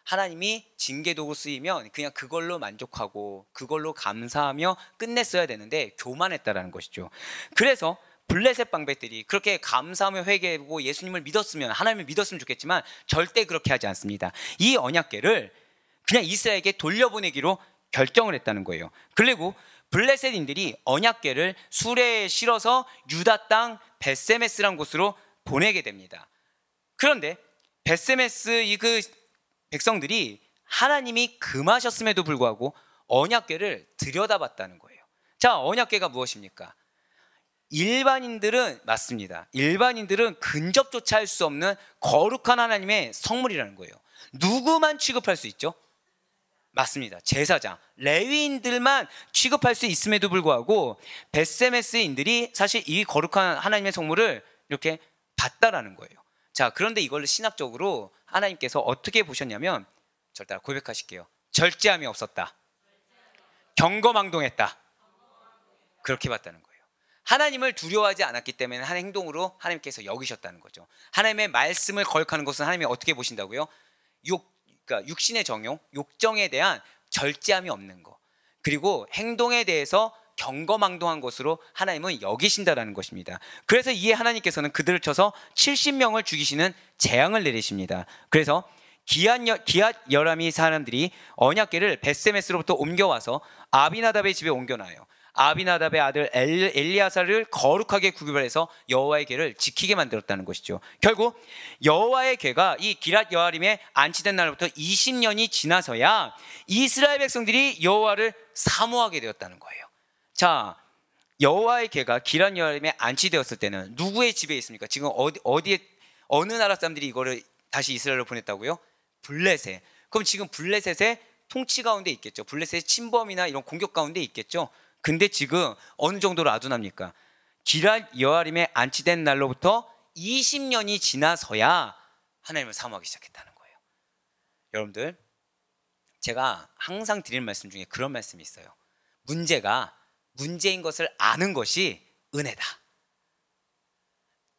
하나님이 징계도구 쓰이면 그냥 그걸로 만족하고 그걸로 감사하며 끝냈어야 되는데 교만했다라는 것이죠. 그래서 블레셋 방백들이 그렇게 감사하며 회개하고 예수님을 믿었으면, 하나님을 믿었으면 좋겠지만 절대 그렇게 하지 않습니다. 이 언약궤를 그냥 이스라엘에게 돌려보내기로 결정을 했다는 거예요. 그리고 블레셋인들이 언약궤를 수레에 실어서 유다 땅 벳세메스라는 곳으로 보내게 됩니다. 그런데 벳세메스 그 백성들이 하나님이 금하셨음에도 불구하고 언약궤를 들여다봤다는 거예요. 자, 언약궤가 무엇입니까? 일반인들은 맞습니다. 일반인들은 근접조차 할 수 없는 거룩한 하나님의 성물이라는 거예요. 누구만 취급할 수 있죠? 맞습니다. 제사장, 레위인들만 취급할 수 있음에도 불구하고 벳세메스인들이 사실 이 거룩한 하나님의 성물을 이렇게 봤다라는 거예요. 자, 그런데 이걸 신학적으로 하나님께서 어떻게 보셨냐면, 절대 고백하실게요. 절제함이 없었다. 경거망동했다. 그렇게 봤다는 거예요. 하나님을 두려워하지 않았기 때문에 한 행동으로 하나님께서 여기셨다는 거죠. 하나님의 말씀을 거역하는 것은 하나님이 어떻게 보신다고요? 그러니까 육신의 정욕, 욕정에 대한 절제함이 없는 거, 그리고 행동에 대해서 경거망동한 것으로 하나님은 여기신다라는 것입니다. 그래서 이에 하나님께서는 그들을 쳐서 70명을 죽이시는 재앙을 내리십니다. 그래서 기앗 여람이 사람들이 언약궤를 벳세메스로부터 옮겨와서 아비나답의 집에 옮겨놔요. 아비나답의 아들 엘리아사를 거룩하게 구별해서 여호와의 궤를 지키게 만들었다는 것이죠. 결국 여호와의 궤가 이 기랏 여아림에 안치된 날부터 20년이 지나서야 이스라엘 백성들이 여호와를 사모하게 되었다는 거예요. 자, 여호와의 궤가 기랏 여아림에 안치되었을 때는 누구의 집에 있습니까? 지금 어디에, 어느 나라 사람들이 이거를 다시 이스라엘로 보냈다고요? 블레셋. 그럼 지금 블레셋의 통치 가운데 있겠죠. 블레셋의 침범이나 이런 공격 가운데 있겠죠. 근데 지금 어느 정도로 아둔합니까? 기랏 여아림에 안치된 날로부터 20년이 지나서야 하나님을 사모하기 시작했다는 거예요. 여러분들, 제가 항상 드리는 말씀 중에 그런 말씀이 있어요. 문제인 것을 아는 것이 은혜다.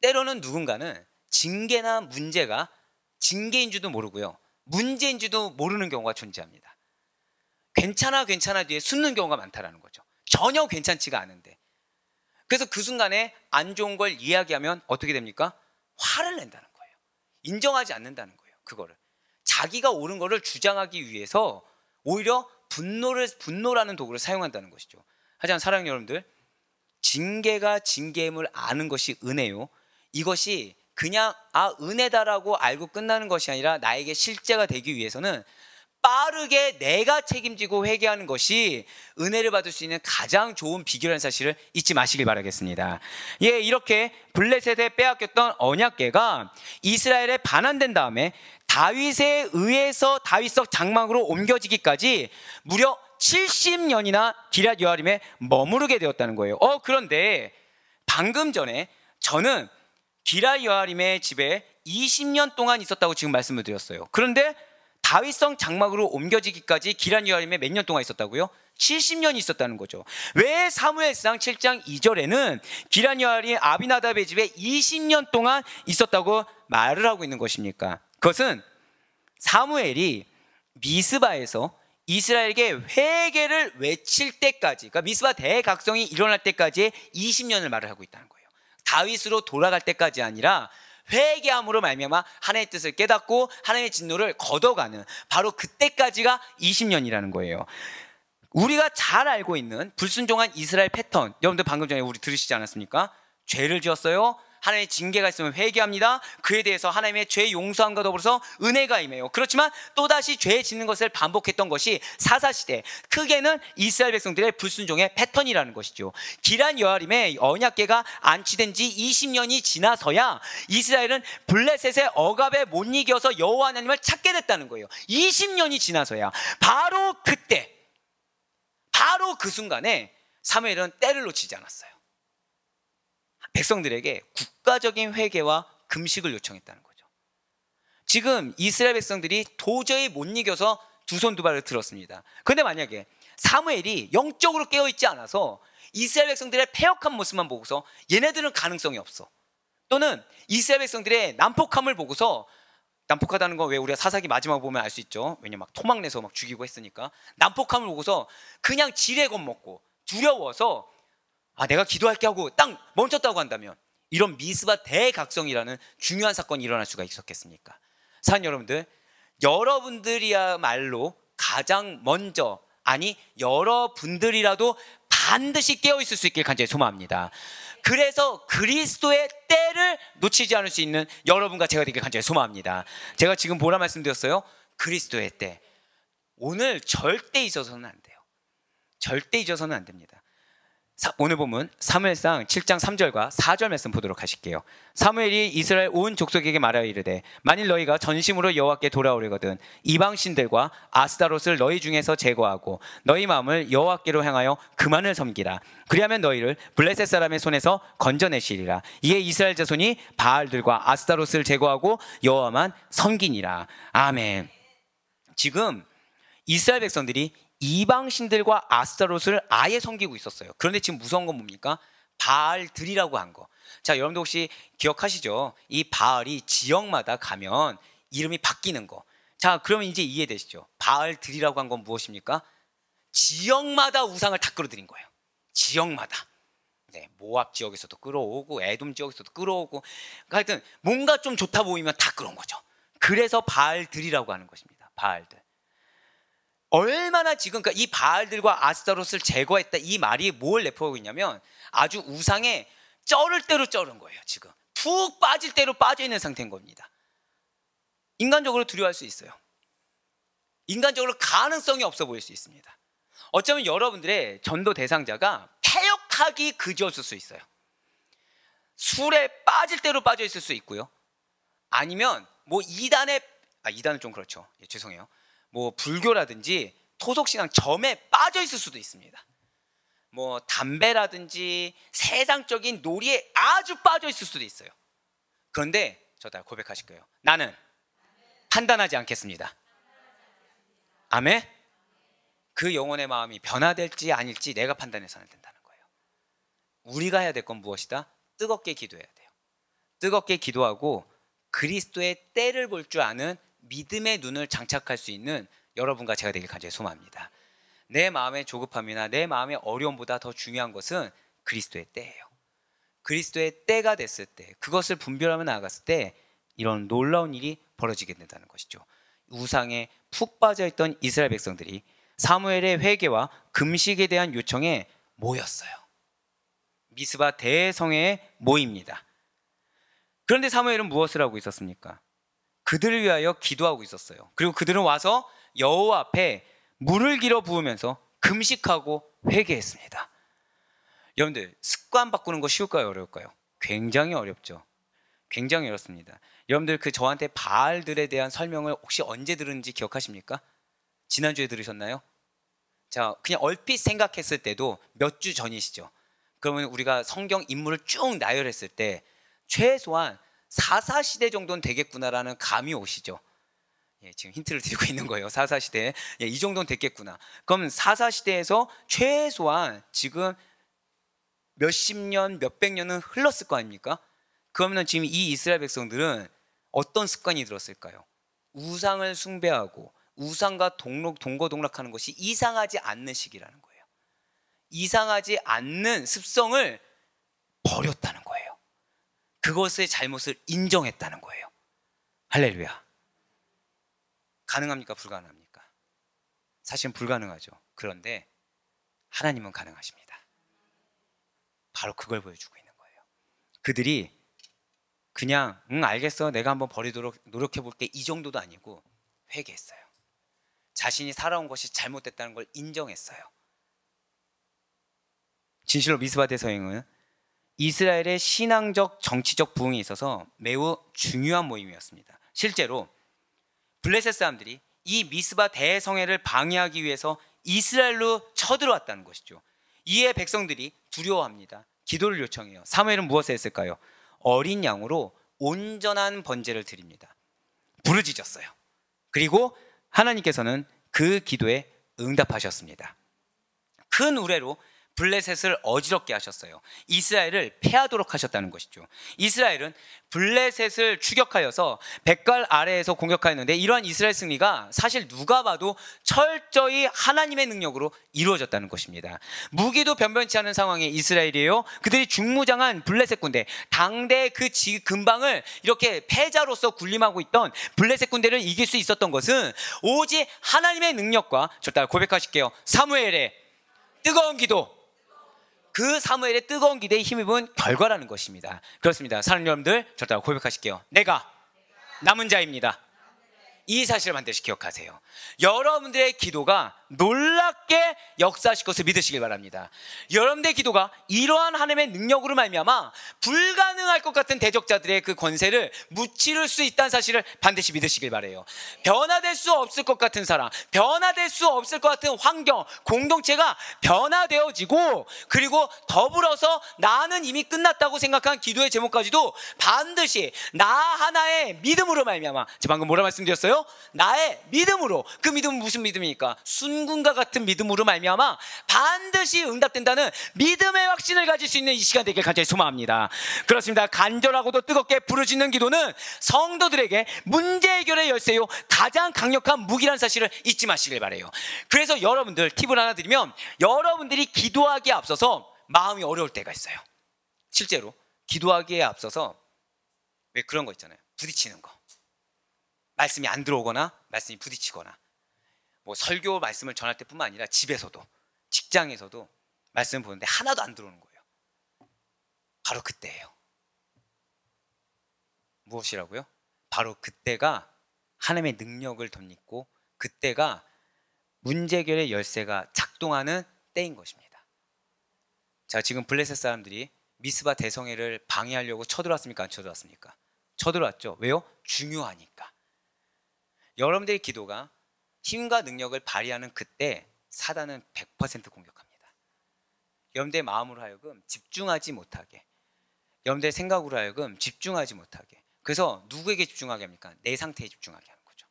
때로는 누군가는 징계나 문제가 징계인 줄도 모르고요, 문제인 줄도 모르는 경우가 존재합니다. 괜찮아 뒤에 숨는 경우가 많다라는 거죠. 전혀 괜찮지가 않은데. 그래서 그 순간에 안 좋은 걸 이야기하면 어떻게 됩니까? 화를 낸다는 거예요. 인정하지 않는다는 거예요. 그거를 자기가 옳은 거를 주장하기 위해서 오히려 분노라는 도구를 사용한다는 것이죠. 하지만 사랑하는 여러분들, 징계가 징계임을 아는 것이 은혜요, 이것이 그냥 은혜다라고 알고 끝나는 것이 아니라 나에게 실제가 되기 위해서는 빠르게 내가 책임지고 회개하는 것이 은혜를 받을 수 있는 가장 좋은 비결이라는 사실을 잊지 마시길 바라겠습니다. 예, 이렇게 블레셋에 빼앗겼던 언약궤가 이스라엘에 반환된 다음에 다윗에 의해서 다윗성 장막으로 옮겨지기까지 무려 70년이나 기랏 여아림에 머무르게 되었다는 거예요. 그런데 방금 전에 저는 기랏 여아림의 집에 20년 동안 있었다고 지금 말씀을 드렸어요. 그런데 다윗성 장막으로 옮겨지기까지 기랏 여아림에 몇 년 동안 있었다고요? 70년이 있었다는 거죠. 왜 사무엘상 7장 2절에는 기랏 여아림 아비나답의 집에 20년 동안 있었다고 말을 하고 있는 것입니까? 그것은 사무엘이 미스바에서 이스라엘에게 회개를 외칠 때까지, 그러니까 미스바 대각성이 일어날 때까지의 20년을 말을 하고 있다는 거예요. 다윗으로 돌아갈 때까지 아니라 회개함으로 말미암아 하나님의 뜻을 깨닫고 하나님의 진노를 걷어가는 바로 그때까지가 20년이라는 거예요. 우리가 잘 알고 있는 불순종한 이스라엘 패턴, 여러분들 방금 전에 우리 들으시지 않았습니까? 죄를 지었어요. 하나님의 징계가 있으면 회개합니다. 그에 대해서 하나님의 죄 용서함과 더불어서 은혜가 임해요. 그렇지만 또다시 죄 짓는 것을 반복했던 것이 사사시대, 크게는 이스라엘 백성들의 불순종의 패턴이라는 것이죠. 기란 여아림의 언약궤가 안치된 지 20년이 지나서야 이스라엘은 블레셋의 억압에 못 이겨서 여호와 하나님을 찾게 됐다는 거예요. 20년이 지나서야. 바로 그때, 바로 그 순간에 사무엘은 때를 놓치지 않았어요. 백성들에게 국가적인 회개와 금식을 요청했다는 거죠. 지금 이스라엘 백성들이 도저히 못 이겨서 두 손 두 발을 들었습니다. 그런데 만약에 사무엘이 영적으로 깨어있지 않아서 이스라엘 백성들의 패역한 모습만 보고서 얘네들은 가능성이 없어, 또는 이스라엘 백성들의 난폭함을 보고서, 난폭하다는 건 왜 우리가 사사기 마지막 보면 알 수 있죠. 왜냐면 막 토막 내서 막 죽이고 했으니까. 난폭함을 보고서 그냥 지레 겁먹고 두려워서 내가 기도할게 하고 딱 멈췄다고 한다면 이런 미스바 대각성이라는 중요한 사건이 일어날 수가 있었겠습니까? 사는 여러분들, 여러분들이야말로 가장 먼저, 아니 여러분들이라도 반드시 깨어있을 수 있길 간절히 소망합니다. 그래서 그리스도의 때를 놓치지 않을 수 있는 여러분과 제가 되길 간절히 소망합니다. 제가 지금 뭐라 말씀드렸어요? 그리스도의 때. 오늘 절대 잊어서는 안 돼요. 절대 잊어서는 안 됩니다. 오늘 보면 사무엘상 7장 3절과 4절 말씀 보도록 하실게요. 사무엘이 이스라엘 온 족속에게 말하여 이르되 만일 너희가 전심으로 여호와께 돌아오려거든 이방신들과 아스타롯을 너희 중에서 제거하고 너희 마음을 여호와께로 향하여 그만을 섬기라. 그리하면 너희를 블레셋 사람의 손에서 건져내시리라. 이에 이스라엘 자손이 바알들과 아스타롯을 제거하고 여호와만 섬기니라. 아멘. 지금 이스라엘 백성들이 이방신들과 아스타롯을 아예 섬기고 있었어요. 그런데 지금 무서운 건 뭡니까? 바알들이라고 한 거. 자, 여러분들 혹시 기억하시죠? 이 바알이 지역마다 가면 이름이 바뀌는 거. 자, 그러면 이제 이해되시죠? 바알들이라고 한 건 무엇입니까? 지역마다 우상을 다 끌어들인 거예요. 지역마다. 네, 모압 지역에서도 끌어오고 에돔 지역에서도 끌어오고, 하여튼 뭔가 좀 좋다 보이면 다 끌어온 거죠. 그래서 바알들이라고 하는 것입니다. 바알들. 얼마나 지금 그러니까 이 바알들과 아스타롯을 제거했다, 이 말이 뭘 내포하고 있냐면 아주 우상에 쩔을 대로 쩔은 거예요. 지금 푹 빠질 대로 빠져 있는 상태인 겁니다. 인간적으로 두려워할 수 있어요. 인간적으로 가능성이 없어 보일 수 있습니다. 어쩌면 여러분들의 전도 대상자가 패역하기 그지없을 수 있어요. 술에 빠질 대로 빠져 있을 수 있고요. 아니면 뭐 이단은 좀 그렇죠. 예, 죄송해요. 뭐 불교라든지 토속신앙 점에 빠져 있을 수도 있습니다. 뭐 담배라든지 세상적인 놀이에 아주 빠져 있을 수도 있어요. 그런데 저 다 고백하실 거예요. 나는 판단하지 않겠습니다. 아멘. 그 영혼의 마음이 변화될지 아닐지 내가 판단해서는 된다는 거예요. 우리가 해야 될 건 무엇이다? 뜨겁게 기도해야 돼요. 뜨겁게 기도하고 그리스도의 때를 볼 줄 아는 믿음의 눈을 장착할 수 있는 여러분과 제가 되길 간절히 소망합니다. 내 마음의 조급함이나 내 마음의 어려움보다 더 중요한 것은 그리스도의 때예요. 그리스도의 때가 됐을 때, 그것을 분별하며 나아갔을 때 이런 놀라운 일이 벌어지게 된다는 것이죠. 우상에 푹 빠져있던 이스라엘 백성들이 사무엘의 회개와 금식에 대한 요청에 모였어요. 미스바 대성회에 모입니다. 그런데 사무엘은 무엇을 하고 있었습니까? 그들을 위하여 기도하고 있었어요. 그리고 그들은 와서 여호와 앞에 물을 길어 부으면서 금식하고 회개했습니다. 여러분들, 습관 바꾸는 거 쉬울까요? 어려울까요? 굉장히 어렵죠. 굉장히 어렵습니다. 여러분들 저한테 바알들에 대한 설명을 혹시 언제 들은지 기억하십니까? 지난주에 들으셨나요? 자, 그냥 얼핏 생각했을 때도 몇 주 전이시죠. 그러면 우리가 성경 인물을 쭉 나열했을 때 최소한 사사시대 정도는 되겠구나라는 감이 오시죠. 예, 지금 힌트를 드리고 있는 거예요. 사사시대. 예, 이 정도는 됐겠구나. 그럼 사사시대에서 최소한 지금 몇십 년, 몇백 년은 흘렀을 거 아닙니까? 그러면 지금 이 이스라엘 백성들은 어떤 습관이 들었을까요? 우상을 숭배하고 우상과 동거동락하는 것이 이상하지 않는 시기라는 거예요. 이상하지 않는 습성을 버렸다는 거예요. 그것의 잘못을 인정했다는 거예요. 할렐루야. 가능합니까? 불가능합니까? 사실은 불가능하죠. 그런데 하나님은 가능하십니다. 바로 그걸 보여주고 있는 거예요. 그들이 그냥 알겠어, 내가 한번 버리도록 노력해볼게, 이 정도도 아니고 회개했어요. 자신이 살아온 것이 잘못됐다는 걸 인정했어요. 진실로 미스바 대성회는 이스라엘의 신앙적 정치적 부흥에 있어서 매우 중요한 모임이었습니다. 실제로 블레셋 사람들이 이 미스바 대성회를 방해하기 위해서 이스라엘로 쳐들어왔다는 것이죠. 이에 백성들이 두려워합니다. 기도를 요청해요. 사무엘은 무엇을 했을까요? 어린 양으로 온전한 번제를 드립니다. 부르짖었어요. 그리고 하나님께서는 그 기도에 응답하셨습니다. 큰 우레로 블레셋을 어지럽게 하셨어요. 이스라엘을 패하도록 하셨다는 것이죠. 이스라엘은 블레셋을 추격하여서 백갈 아래에서 공격하였는데 이러한 이스라엘 승리가 사실 누가 봐도 철저히 하나님의 능력으로 이루어졌다는 것입니다. 무기도 변변치 않은 상황의 이스라엘이에요. 그들이 중무장한 블레셋 군대, 당대 그 근방을 이렇게 패자로서 군림하고 있던 블레셋 군대를 이길 수 있었던 것은 오직 하나님의 능력과, 저 따라 고백하실게요. 사무엘의 뜨거운 기도, 그 사무엘의 뜨거운 기도에 힘입은 결과라는 것입니다. 그렇습니다. 사랑하는 여러분들, 저 따라 고백하실게요. 내가 남은 자입니다. 이 사실을 반드시 기억하세요. 여러분들의 기도가 놀랍게 역사하실 것을 믿으시길 바랍니다. 여러분들의 기도가 이러한 하나님의 능력으로 말미암아 불가능할 것 같은 대적자들의 그 권세를 무찌를 수 있다는 사실을 반드시 믿으시길 바라요. 변화될 수 없을 것 같은 사람, 변화될 수 없을 것 같은 환경, 공동체가 변화되어지고, 그리고 더불어서 나는 이미 끝났다고 생각한 기도의 제목까지도 반드시 나 하나의 믿음으로 말미암아, 제가 방금 뭐라 말씀드렸어요? 나의 믿음으로. 그 믿음은 무슨 믿음입니까? 순금과 같은 믿음으로 말미암아 반드시 응답된다는 믿음의 확신을 가질 수 있는 이 시간 되길 간절히 소망합니다. 그렇습니다. 간절하고도 뜨겁게 부르짖는 기도는 성도들에게 문제 해결의 열쇠요, 가장 강력한 무기라는 사실을 잊지 마시길 바라요. 그래서 여러분들 팁을 하나 드리면, 여러분들이 기도하기에 앞서서 마음이 어려울 때가 있어요. 실제로 기도하기에 앞서서 왜 그런 거 있잖아요. 부딪히는 거. 말씀이 안 들어오거나 말씀이 부딪히거나, 뭐 설교 말씀을 전할 때뿐만 아니라 집에서도, 직장에서도 말씀을 보는데 하나도 안 들어오는 거예요. 바로 그때예요. 무엇이라고요? 바로 그때가 하나님의 능력을 덧입고, 그때가 문제 해결의 열쇠가 작동하는 때인 것입니다. 자, 지금 블레셋 사람들이 미스바 대성회를 방해하려고 쳐들어왔습니까? 안 쳐들어왔습니까? 쳐들어왔죠. 왜요? 중요하니까. 여러분들의 기도가 힘과 능력을 발휘하는 그때 사단은 100% 공격합니다. 여러분들의 마음으로 하여금 집중하지 못하게, 여러분들의 생각으로 하여금 집중하지 못하게, 그래서 누구에게 집중하게 합니까? 내 상태에 집중하게 하는 거죠.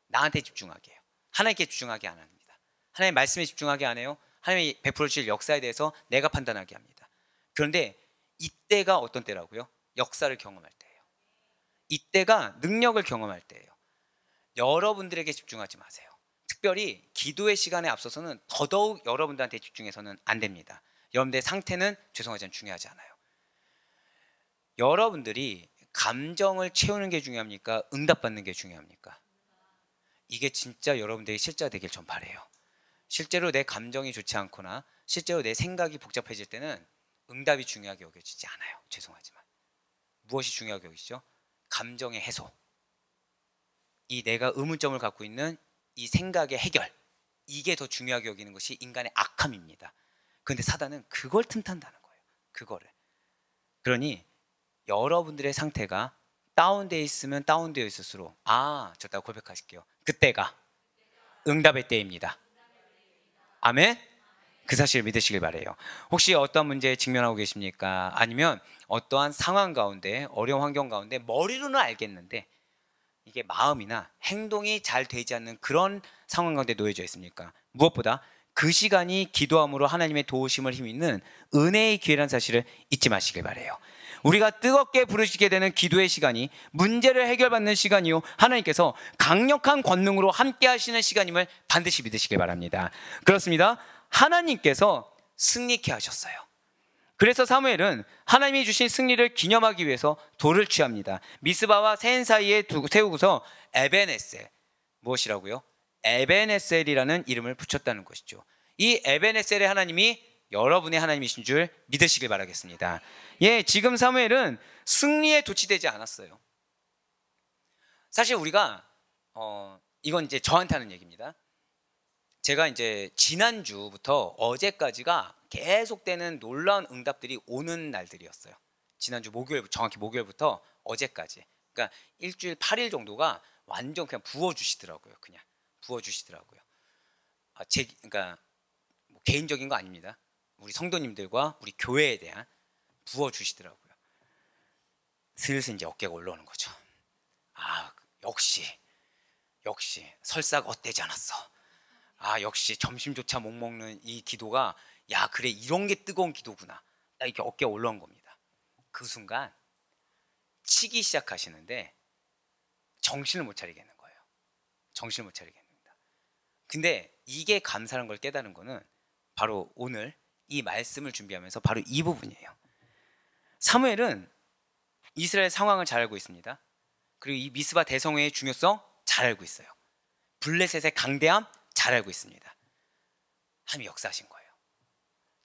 나한테 집중하게 해요. 하나님께 집중하게 안 합니다. 하나님의 말씀에 집중하게 안 해요. 하나님이 베풀어 주실 역사에 대해서 내가 판단하게 합니다. 그런데 이때가 어떤 때라고요? 역사를 경험할 때예요. 이때가 능력을 경험할 때예요. 여러분들에게 집중하지 마세요. 특별히 기도의 시간에 앞서서는 더더욱 여러분들한테 집중해서는 안 됩니다. 여러분들의 상태는 죄송하지만 중요하지 않아요. 여러분들이 감정을 채우는 게 중요합니까? 응답받는 게 중요합니까? 이게 진짜 여러분들이 실제가 되길 전 바라요. 실제로 내 감정이 좋지 않거나 실제로 내 생각이 복잡해질 때는 응답이 중요하게 여겨지지 않아요. 죄송하지만. 무엇이 중요하게 여기시죠? 감정의 해소. 이 내가 의문점을 갖고 있는 이 생각의 해결, 이게 더 중요하게 여기는 것이 인간의 악함입니다. 그런데 사단은 그걸 틈탄다는 거예요. 그거를. 그러니 여러분들의 상태가 다운되어 있으면 다운되어 있을수록, 저 따라 고백하실게요. 그때가 응답의 때입니다. 아멘? 그 사실을 믿으시길 바라요. 혹시 어떤 문제에 직면하고 계십니까? 아니면 어떠한 상황 가운데, 어려운 환경 가운데 머리로는 알겠는데 이게 마음이나 행동이 잘 되지 않는 그런 상황 가운데 놓여져 있습니까? 무엇보다 그 시간이 기도함으로 하나님의 도우심을 힘입는 은혜의 기회라는 사실을 잊지 마시길 바라요. 우리가 뜨겁게 부르시게 되는 기도의 시간이 문제를 해결받는 시간이요, 하나님께서 강력한 권능으로 함께 하시는 시간임을 반드시 믿으시길 바랍니다. 그렇습니다. 하나님께서 승리케 하셨어요. 그래서 사무엘은 하나님이 주신 승리를 기념하기 위해서 돌을 취합니다. 미스바와 센 사이에 세우고서 에벤에셀, 무엇이라고요? 에벤에셀이라는 이름을 붙였다는 것이죠. 이 에벤에셀의 하나님이 여러분의 하나님이신 줄 믿으시길 바라겠습니다. 예, 지금 사무엘은 승리에 도취되지 않았어요. 사실 우리가 이건 이제 저한테 하는 얘기입니다. 제가 이제 지난주부터 어제까지가 계속되는 놀라운 응답들이 오는 날들이었어요. 지난주 목요일, 정확히 목요일부터 어제까지. 그러니까 일주일 8일 정도가 완전 그냥 부어주시더라고요. 그냥 부어주시더라고요. 그러니까 뭐 개인적인 거 아닙니다. 우리 성도님들과 우리 교회에 대한 부어주시더라고요. 슬슬 이제 어깨가 올라오는 거죠. 아, 역시 설사가 헛되지 않았어. 아, 역시 점심조차 못 먹는 이 기도가, 야, 그래, 이런 게 뜨거운 기도구나. 딱 이렇게 어깨가 올라온 겁니다. 그 순간 치기 시작하시는데 정신을 못 차리겠는 거예요. 정신을 못 차리겠습니다. 근데 이게 감사한 걸 깨달은 거는 바로 오늘 이 말씀을 준비하면서 바로 이 부분이에요. 사무엘은 이스라엘 상황을 잘 알고 있습니다. 그리고 이 미스바 대성회의 중요성 잘 알고 있어요. 블레셋의 강대함 잘 알고 있습니다. 하나님이 역사하신 거예요.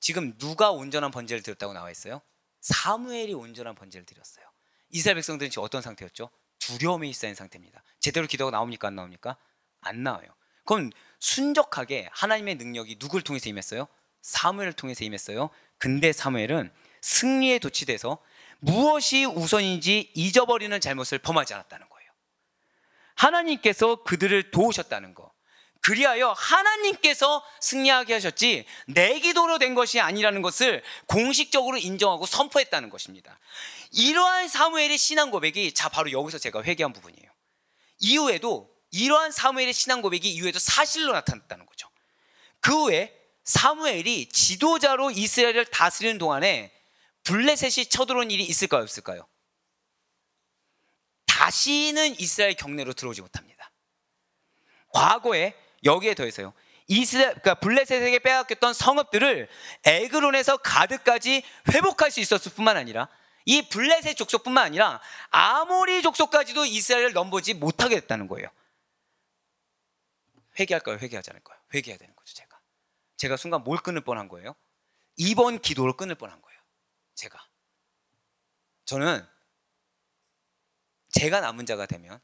지금 누가 온전한 번제를 드렸다고 나와 있어요? 사무엘이 온전한 번제를 드렸어요. 이스라엘 백성들은 지금 어떤 상태였죠? 두려움에 휩싸인 상태입니다. 제대로 기도가 나옵니까? 안 나옵니까? 안 나와요. 그럼 순적하게 하나님의 능력이 누굴 통해서 임했어요? 사무엘을 통해서 임했어요. 근데 사무엘은 승리에 도취돼서 무엇이 우선인지 잊어버리는 잘못을 범하지 않았다는 거예요. 하나님께서 그들을 도우셨다는 거. 그리하여 하나님께서 승리하게 하셨지 내 기도로 된 것이 아니라는 것을 공식적으로 인정하고 선포했다는 것입니다. 이러한 사무엘의 신앙 고백이, 자, 바로 여기서 제가 회개한 부분이에요. 이후에도 이러한 사무엘의 신앙 고백이 이후에도 사실로 나타났다는 거죠. 그 후에 사무엘이 지도자로 이스라엘을 다스리는 동안에 블레셋이 쳐들어온 일이 있을까요, 없을까요? 다시는 이스라엘 경내로 들어오지 못합니다. 과거에 여기에 더해서요, 그러니까 블레셋에게 빼앗겼던 성읍들을 에그론에서 가드까지 회복할 수 있었을 뿐만 아니라 이 블레셋 족속뿐만 아니라 아모리 족속까지도 이스라엘을 넘보지 못하게 됐다는 거예요. 회개할까요? 회개하지 않을까요? 회개해야 되는 거죠. 제가 순간 뭘 끊을 뻔한 거예요? 이번 기도를 끊을 뻔한 거예요. 저는 제가 남은 자가 되면,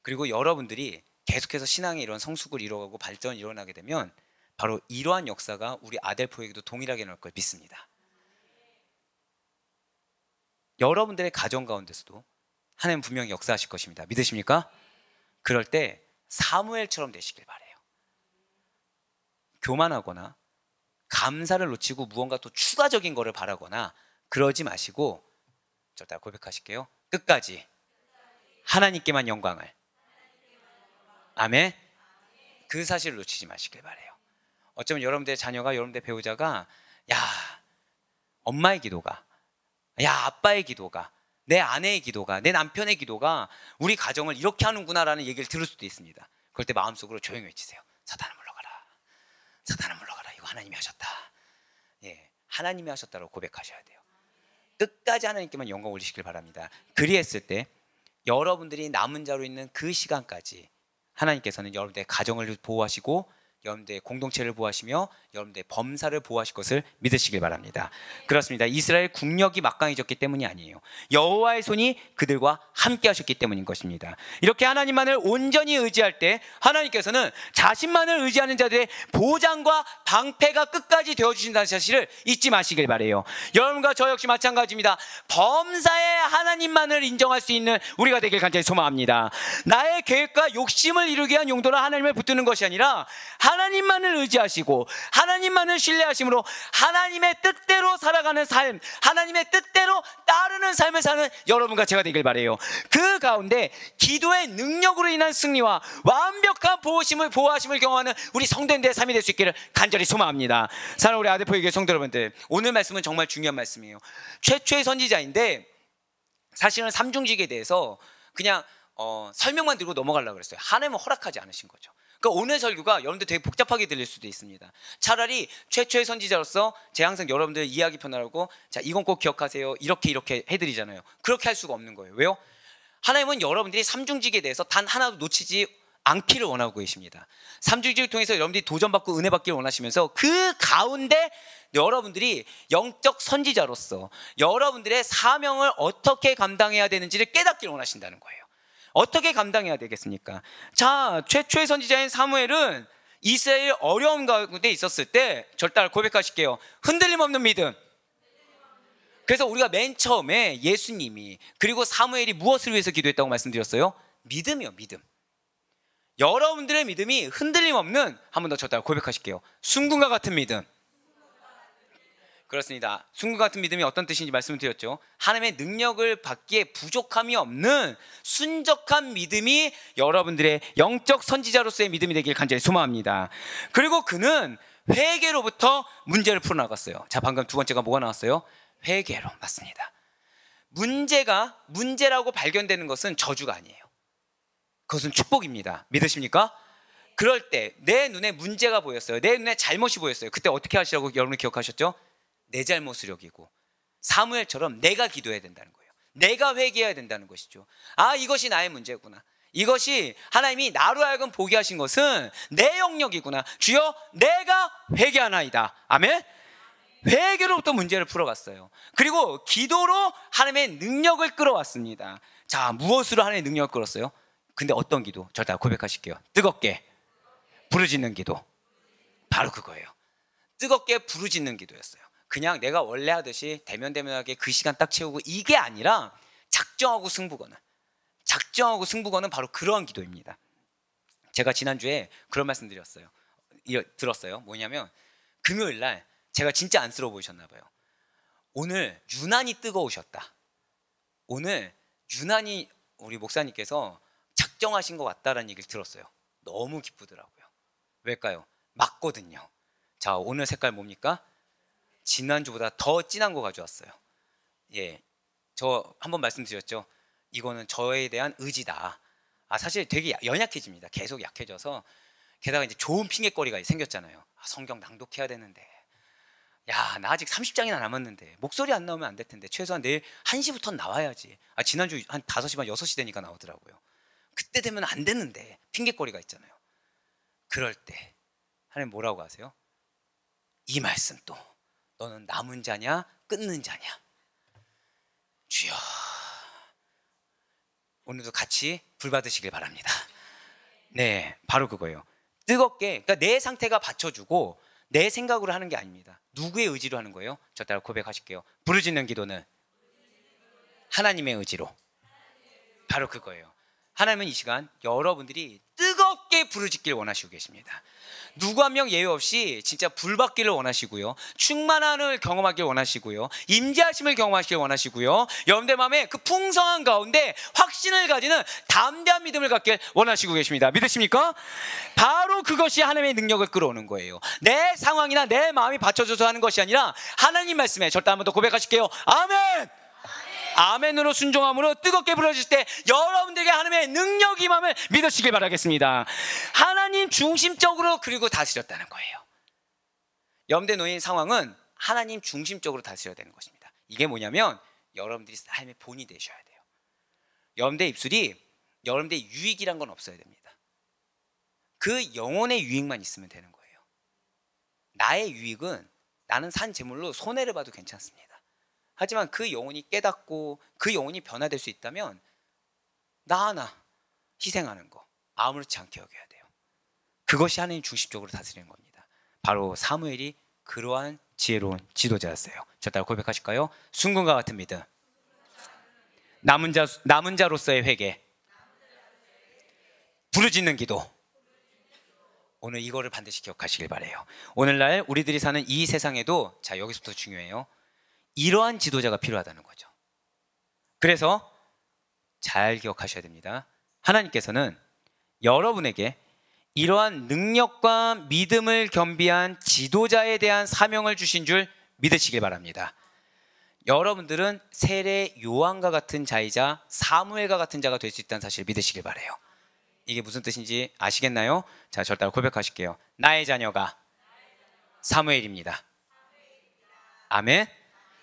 그리고 여러분들이 계속해서 신앙의 이런 성숙을 이뤄가고 발전이 일어나게 되면 바로 이러한 역사가 우리 아델포에게도 동일하게 나올 걸 믿습니다. 여러분들의 가정 가운데서도 하나님 분명히 역사하실 것입니다. 믿으십니까? 그럴 때 사무엘처럼 되시길 바라요. 교만하거나 감사를 놓치고 무언가 또 추가적인 거를 바라거나 그러지 마시고, 다 고백하실게요. 끝까지 하나님께만 영광을. 아멘. 그 사실을 놓치지 마시길 바라요. 어쩌면 여러분들의 자녀가, 여러분들의 배우자가, 야, 엄마의 기도가, 야, 아빠의 기도가, 내 아내의 기도가, 내 남편의 기도가 우리 가정을 이렇게 하는구나라는 얘기를 들을 수도 있습니다. 그럴 때 마음속으로 조용히 외치세요. 사탄아 물러가라. 사탄아 물러가라. 이거 하나님이 하셨다. 예, 하나님이 하셨다고 고백하셔야 돼요. 끝까지 하나님께만 영광 올리시길 바랍니다. 그리했을 때 여러분들이 남은 자로 있는 그 시간까지 하나님께서는 여러분들의 가정을 보호하시고 여러분들의 공동체를 보호하시며 여러분들의 범사를 보호하실 것을 믿으시길 바랍니다. 그렇습니다. 이스라엘 국력이 막강해졌기 때문이 아니에요. 여호와의 손이 그들과 함께 하셨기 때문인 것입니다. 이렇게 하나님만을 온전히 의지할 때 하나님께서는 자신만을 의지하는 자들의 보장과 방패가 끝까지 되어주신다는 사실을 잊지 마시길 바라요. 여러분과 저 역시 마찬가지입니다. 범사의 하나님만을 인정할 수 있는 우리가 되길 간절히 소망합니다. 나의 계획과 욕심을 이루기 위한 용도로 하나님을 붙드는 것이 아니라 하나님만을 의지하시고 하나님만을 신뢰하심으로 하나님의 뜻대로 살아가는 삶, 하나님의 뜻대로 따르는 삶을 사는 여러분과 제가 되길 바라요. 그 가운데 기도의 능력으로 인한 승리와 완벽한 보호하심을 경험하는 우리 성도님들의 삶이 될 수 있기를 간절히 소망합니다. 사랑하는 우리 아데포에게 성도 여러분들, 오늘 말씀은 정말 중요한 말씀이에요. 최초의 선지자인데 사실은 삼중직에 대해서 그냥 설명만 드리고 넘어가려고 그랬어요. 하나님은 허락하지 않으신 거죠. 그러니까 오늘 설교가 여러분들 되게 복잡하게 들릴 수도 있습니다. 차라리 최초의 선지자로서 제가 항상 여러분들 이해하기 편하라고, 자, 이건 꼭 기억하세요, 이렇게 해드리잖아요. 그렇게 할 수가 없는 거예요. 왜요? 하나님은 여러분들이 삼중직에 대해서 단 하나도 놓치지 않기를 원하고 계십니다. 삼중직을 통해서 여러분들이 도전받고 은혜 받기를 원하시면서 그 가운데 여러분들이 영적 선지자로서 여러분들의 사명을 어떻게 감당해야 되는지를 깨닫기를 원하신다는 거예요. 어떻게 감당해야 되겠습니까? 자, 최초의 선지자인 사무엘은 이스라엘 어려운 가운데 있었을 때 절대 고백하실게요. 흔들림 없는 믿음. 그래서 우리가 맨 처음에 예수님이 그리고 사무엘이 무엇을 위해서 기도했다고 말씀드렸어요? 믿음이요, 믿음. 여러분들의 믿음이 흔들림 없는, 한 번 더 저따라 고백하실게요. 순금과 같은 믿음. 그렇습니다. 순금 같은 믿음이 어떤 뜻인지 말씀을 드렸죠. 하나님의 능력을 받기에 부족함이 없는 순적한 믿음이 여러분들의 영적 선지자로서의 믿음이 되길 간절히 소망합니다. 그리고 그는 회개로부터 문제를 풀어나갔어요. 자, 방금 두 번째가 뭐가 나왔어요? 회개로. 맞습니다. 문제라고 발견되는 것은 저주가 아니에요. 그것은 축복입니다. 믿으십니까? 그럴 때 내 눈에 문제가 보였어요. 내 눈에 잘못이 보였어요. 그때 어떻게 하시라고 여러분이 기억하셨죠? 내 잘못을 여기고 사무엘처럼 내가 기도해야 된다는 거예요. 내가 회개해야 된다는 것이죠. 아, 이것이 나의 문제구나. 이것이 하나님이 나로 하여금 보게 하신 것은 내 영역이구나. 주여, 내가 회개하나이다. 아멘. 회개로부터 문제를 풀어갔어요. 그리고 기도로 하나님의 능력을 끌어왔습니다. 자, 무엇으로 하나님의 능력을 끌었어요? 근데 어떤 기도? 저 다 고백하실게요. 뜨겁게 부르짖는 기도. 바로 그거예요. 뜨겁게 부르짖는 기도였어요. 그냥 내가 원래 하듯이 대면대면하게 그 시간 딱 채우고 이게 아니라 작정하고 승부거는 바로 그러한 기도입니다. 제가 지난주에 그런 말씀 들었어요. 뭐냐면 금요일날 제가 진짜 안쓰러워 보이셨나 봐요. 오늘 유난히 뜨거우셨다. 오늘 유난히 우리 목사님께서 작정하신 것 같다라는 얘기를 들었어요. 너무 기쁘더라고요. 왜일까요? 맞거든요. 자, 오늘 색깔 뭡니까? 지난주보다 더 진한 거 가져왔어요. 예, 저 한번 말씀드렸죠. 이거는 저에 대한 의지다. 아, 사실 되게 연약해집니다. 계속 약해져서. 게다가 이제 좋은 핑계거리가 생겼잖아요. 아, 성경 낭독해야 되는데, 야, 나 아직 30장이나 남았는데 목소리 안 나오면 안 될 텐데 최소한 내일 1시부터는 나와야지. 아, 지난주 한 5시 반 6시 되니까 나오더라고요. 그때 되면 안 되는데 핑계거리가 있잖아요. 그럴 때 하나님 뭐라고 하세요? 이 말씀 또 너는 남은 자냐 끊는 자냐. 주여, 오늘도 같이 불 받으시길 바랍니다. 네, 바로 그거예요. 뜨겁게, 그러니까 내 상태가 받쳐주고 내 생각으로 하는 게 아닙니다. 누구의 의지로 하는 거예요? 저 따라 고백하실게요. 부르짖는 기도는 하나님의 의지로. 바로 그거예요. 하나님은 이 시간 여러분들이 뜨겁게 부르짖기를 원하시고 계십니다. 누구 한 명 예외 없이 진짜 불받기를 원하시고요, 충만함을 경험하길 원하시고요, 임재하심을 경험하시길 원하시고요, 여러분들 마음에 그 풍성한 가운데 확신을 가지는 담대한 믿음을 갖길 원하시고 계십니다. 믿으십니까? 바로 그것이 하나님의 능력을 끌어오는 거예요. 내 상황이나 내 마음이 받쳐줘서 하는 것이 아니라 하나님 말씀에 절대 한 번 더 고백하실게요. 아멘. 아멘으로 순종함으로 뜨겁게 부르짖을 때 여러분들에게 하나님의 능력이 임함을 믿으시길 바라겠습니다. 하나님 중심적으로 그리고 다스렸다는 거예요. 여러분들 놓인 상황은 하나님 중심적으로 다스려야 되는 것입니다. 이게 뭐냐면 여러분들이 삶의 본이 되셔야 돼요. 여러분들의 입술이 여러분들의 유익이란 건 없어야 됩니다. 그 영혼의 유익만 있으면 되는 거예요. 나의 유익은 나는 산 재물로 손해를 봐도 괜찮습니다. 하지만 그 영혼이 깨닫고 그 영혼이 변화될 수 있다면 나 하나 희생하는 거 아무렇지 않게 여겨야 돼요. 그것이 하나님 중심적으로 다스리는 겁니다. 바로 사무엘이 그러한 지혜로운 지도자였어요. 저 따라 고백하실까요? 순금과 같은 믿음, 남은 자로서의 회개, 부르짖는 기도. 오늘 이거를 반드시 기억하시길 바래요. 오늘날 우리들이 사는 이 세상에도, 자, 여기서부터 중요해요. 이러한 지도자가 필요하다는 거죠. 그래서 잘 기억하셔야 됩니다. 하나님께서는 여러분에게 이러한 능력과 믿음을 겸비한 지도자에 대한 사명을 주신 줄 믿으시길 바랍니다. 여러분들은 세례 요한과 같은 자이자 사무엘과 같은 자가 될 수 있다는 사실을 믿으시길 바라요. 이게 무슨 뜻인지 아시겠나요? 자, 저를 따라 고백하실게요. 나의 자녀가 사무엘입니다. 아멘.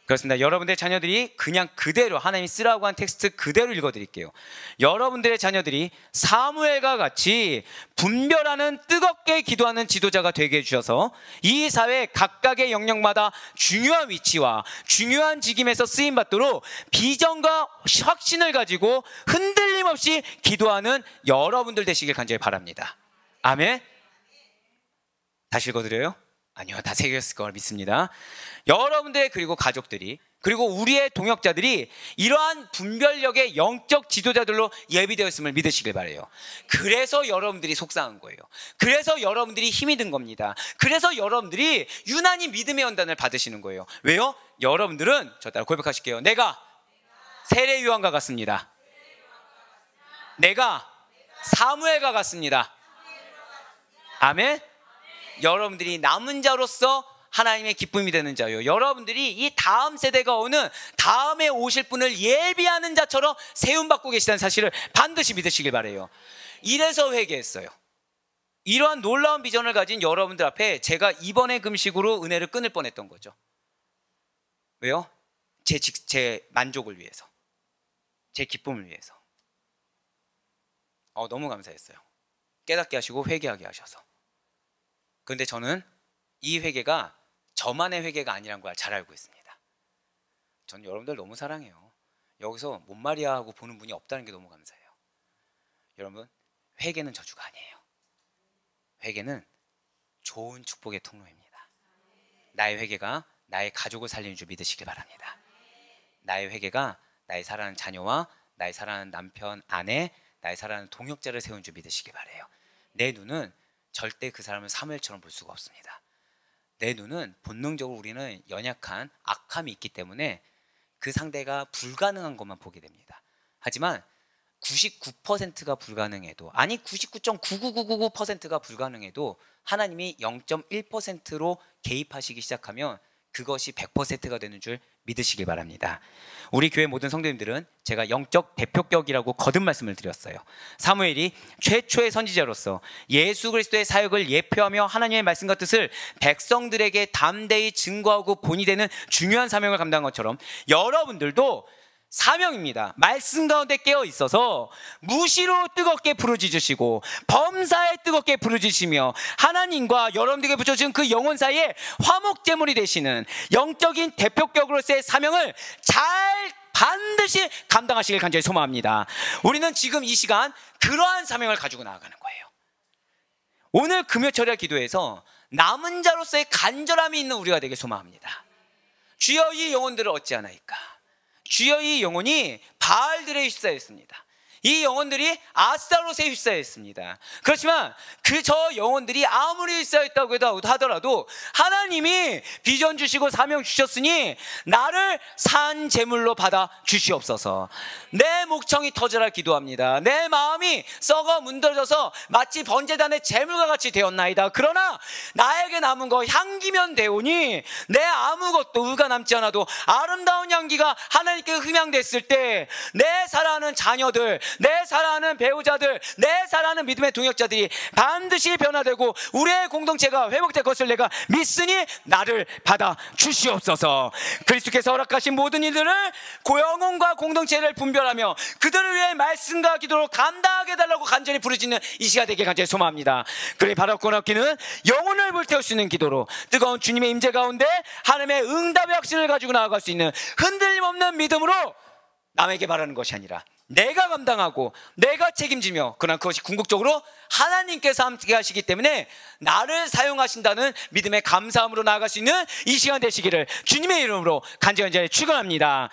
그렇습니다. 여러분들의 자녀들이 그냥 그대로 하나님이 쓰라고 한 텍스트 그대로 읽어드릴게요. 여러분들의 자녀들이 사무엘과 같이 분별하는 뜨겁게 기도하는 지도자가 되게 해주셔서 이 사회 각각의 영역마다 중요한 위치와 중요한 직임에서 쓰임받도록 비전과 확신을 가지고 흔들림 없이 기도하는 여러분들 되시길 간절히 바랍니다. 아멘. 다시 읽어드려요. 아니요, 다 새겼을 걸 믿습니다. 여러분들 그리고 가족들이 그리고 우리의 동역자들이 이러한 분별력의 영적 지도자들로 예비되었음을 믿으시길 바라요. 그래서 여러분들이 속상한 거예요. 그래서 여러분들이 힘이 든 겁니다. 그래서 여러분들이 유난히 믿음의 연단을 받으시는 거예요. 왜요? 여러분들은 저 따라 고백하실게요. 내가 세례 요한과 같습니다. 내가 사무엘과 같습니다. 아멘. 여러분들이 남은 자로서 하나님의 기쁨이 되는 자요. 여러분들이 이 다음 세대가 오는 다음에 오실 분을 예비하는 자처럼 세움받고 계시다는 사실을 반드시 믿으시길 바라요. 이래서 회개했어요. 이러한 놀라운 비전을 가진 여러분들 앞에 제가 이번의 금식으로 은혜를 끊을 뻔했던 거죠. 왜요? 제 만족을 위해서, 제 기쁨을 위해서. 너무 감사했어요. 깨닫게 하시고 회개하게 하셔서. 그런데 저는 이 회개가 저만의 회개가 아니란 걸 잘 알고 있습니다. 저는 여러분들 너무 사랑해요. 여기서 뭔 말이야 하고 보는 분이 없다는 게 너무 감사해요. 여러분, 회개는 저주가 아니에요. 회개는 좋은 축복의 통로입니다. 나의 회개가 나의 가족을 살리는 줄 믿으시길 바랍니다. 나의 회개가 나의 사랑하는 자녀와 나의 사랑하는 남편, 아내, 나의 사랑하는 동역자를 세운 줄 믿으시길 바라요. 내 눈은 절대 그 사람을 사무엘처럼 볼 수가 없습니다. 내 눈은 본능적으로 우리는 연약한 악함이 있기 때문에 그 상대가 불가능한 것만 보게 됩니다. 하지만 99%가 불가능해도, 아니 99.99999%가 불가능해도 하나님이 0.1%로 개입하시기 시작하면 그것이 100%가 되는 줄 믿으시길 바랍니다. 우리 교회 모든 성도님들은 제가 영적 대표격이라고 거듭 말씀을 드렸어요. 사무엘이 최초의 선지자로서 예수 그리스도의 사역을 예표하며 하나님의 말씀과 뜻을 백성들에게 담대히 증거하고 본이 되는 중요한 사명을 감당한 것처럼 여러분들도 사명입니다. 말씀 가운데 깨어 있어서 무시로 뜨겁게 부르짖으시고 범사에 뜨겁게 부르짖으시며 하나님과 여러분들에게 붙여준 그 영혼 사이에 화목제물이 되시는 영적인 대표격으로서의 사명을 잘 반드시 감당하시길 간절히 소망합니다. 우리는 지금 이 시간 그러한 사명을 가지고 나아가는 거예요. 오늘 금요철야 기도에서 남은 자로서의 간절함이 있는 우리가 되길 소망합니다. 주여 이 영혼들을 어찌하나이까. 주여 이 영혼이 바알들에 휩싸였습니다. 이 영혼들이 아스타롯에 휩싸였습니다. 그렇지만 저 영혼들이 아무리 휩싸였다고 하더라도 하나님이 비전 주시고 사명 주셨으니 나를 산 제물로 받아 주시옵소서. 내 목청이 터져라 기도합니다. 내 마음이 썩어 문드러져서 마치 번제단의 제물과 같이 되었나이다. 그러나 나에게 남은 거 향기면 되오니 내 아무것도 의가 남지 않아도 아름다운 향기가 하나님께 흠양됐을 때 내 사랑하는 자녀들, 내 사랑하는 배우자들, 내 사랑하는 믿음의 동역자들이 반드시 변화되고 우리의 공동체가 회복될 것을 내가 믿으니 나를 받아 주시옵소서. 그리스도께서 허락하신 모든 일들을 영혼과 공동체를 분별하며 그들을 위해 말씀과 기도로 감당하게 해달라고 간절히 부르짖는 이 시간 되길 간절히 소망합니다. 그래 바라고 얻기는 영혼을 불태울 수 있는 기도로 뜨거운 주님의 임재 가운데 하나님의 응답의 확신을 가지고 나아갈 수 있는 흔들림 없는 믿음으로 남에게 바라는 것이 아니라 내가 감당하고 내가 책임지며, 그러나 그것이 궁극적으로 하나님께서 함께 하시기 때문에 나를 사용하신다는 믿음의 감사함으로 나아갈 수 있는 이 시간 되시기를 주님의 이름으로 간절히 축원합니다.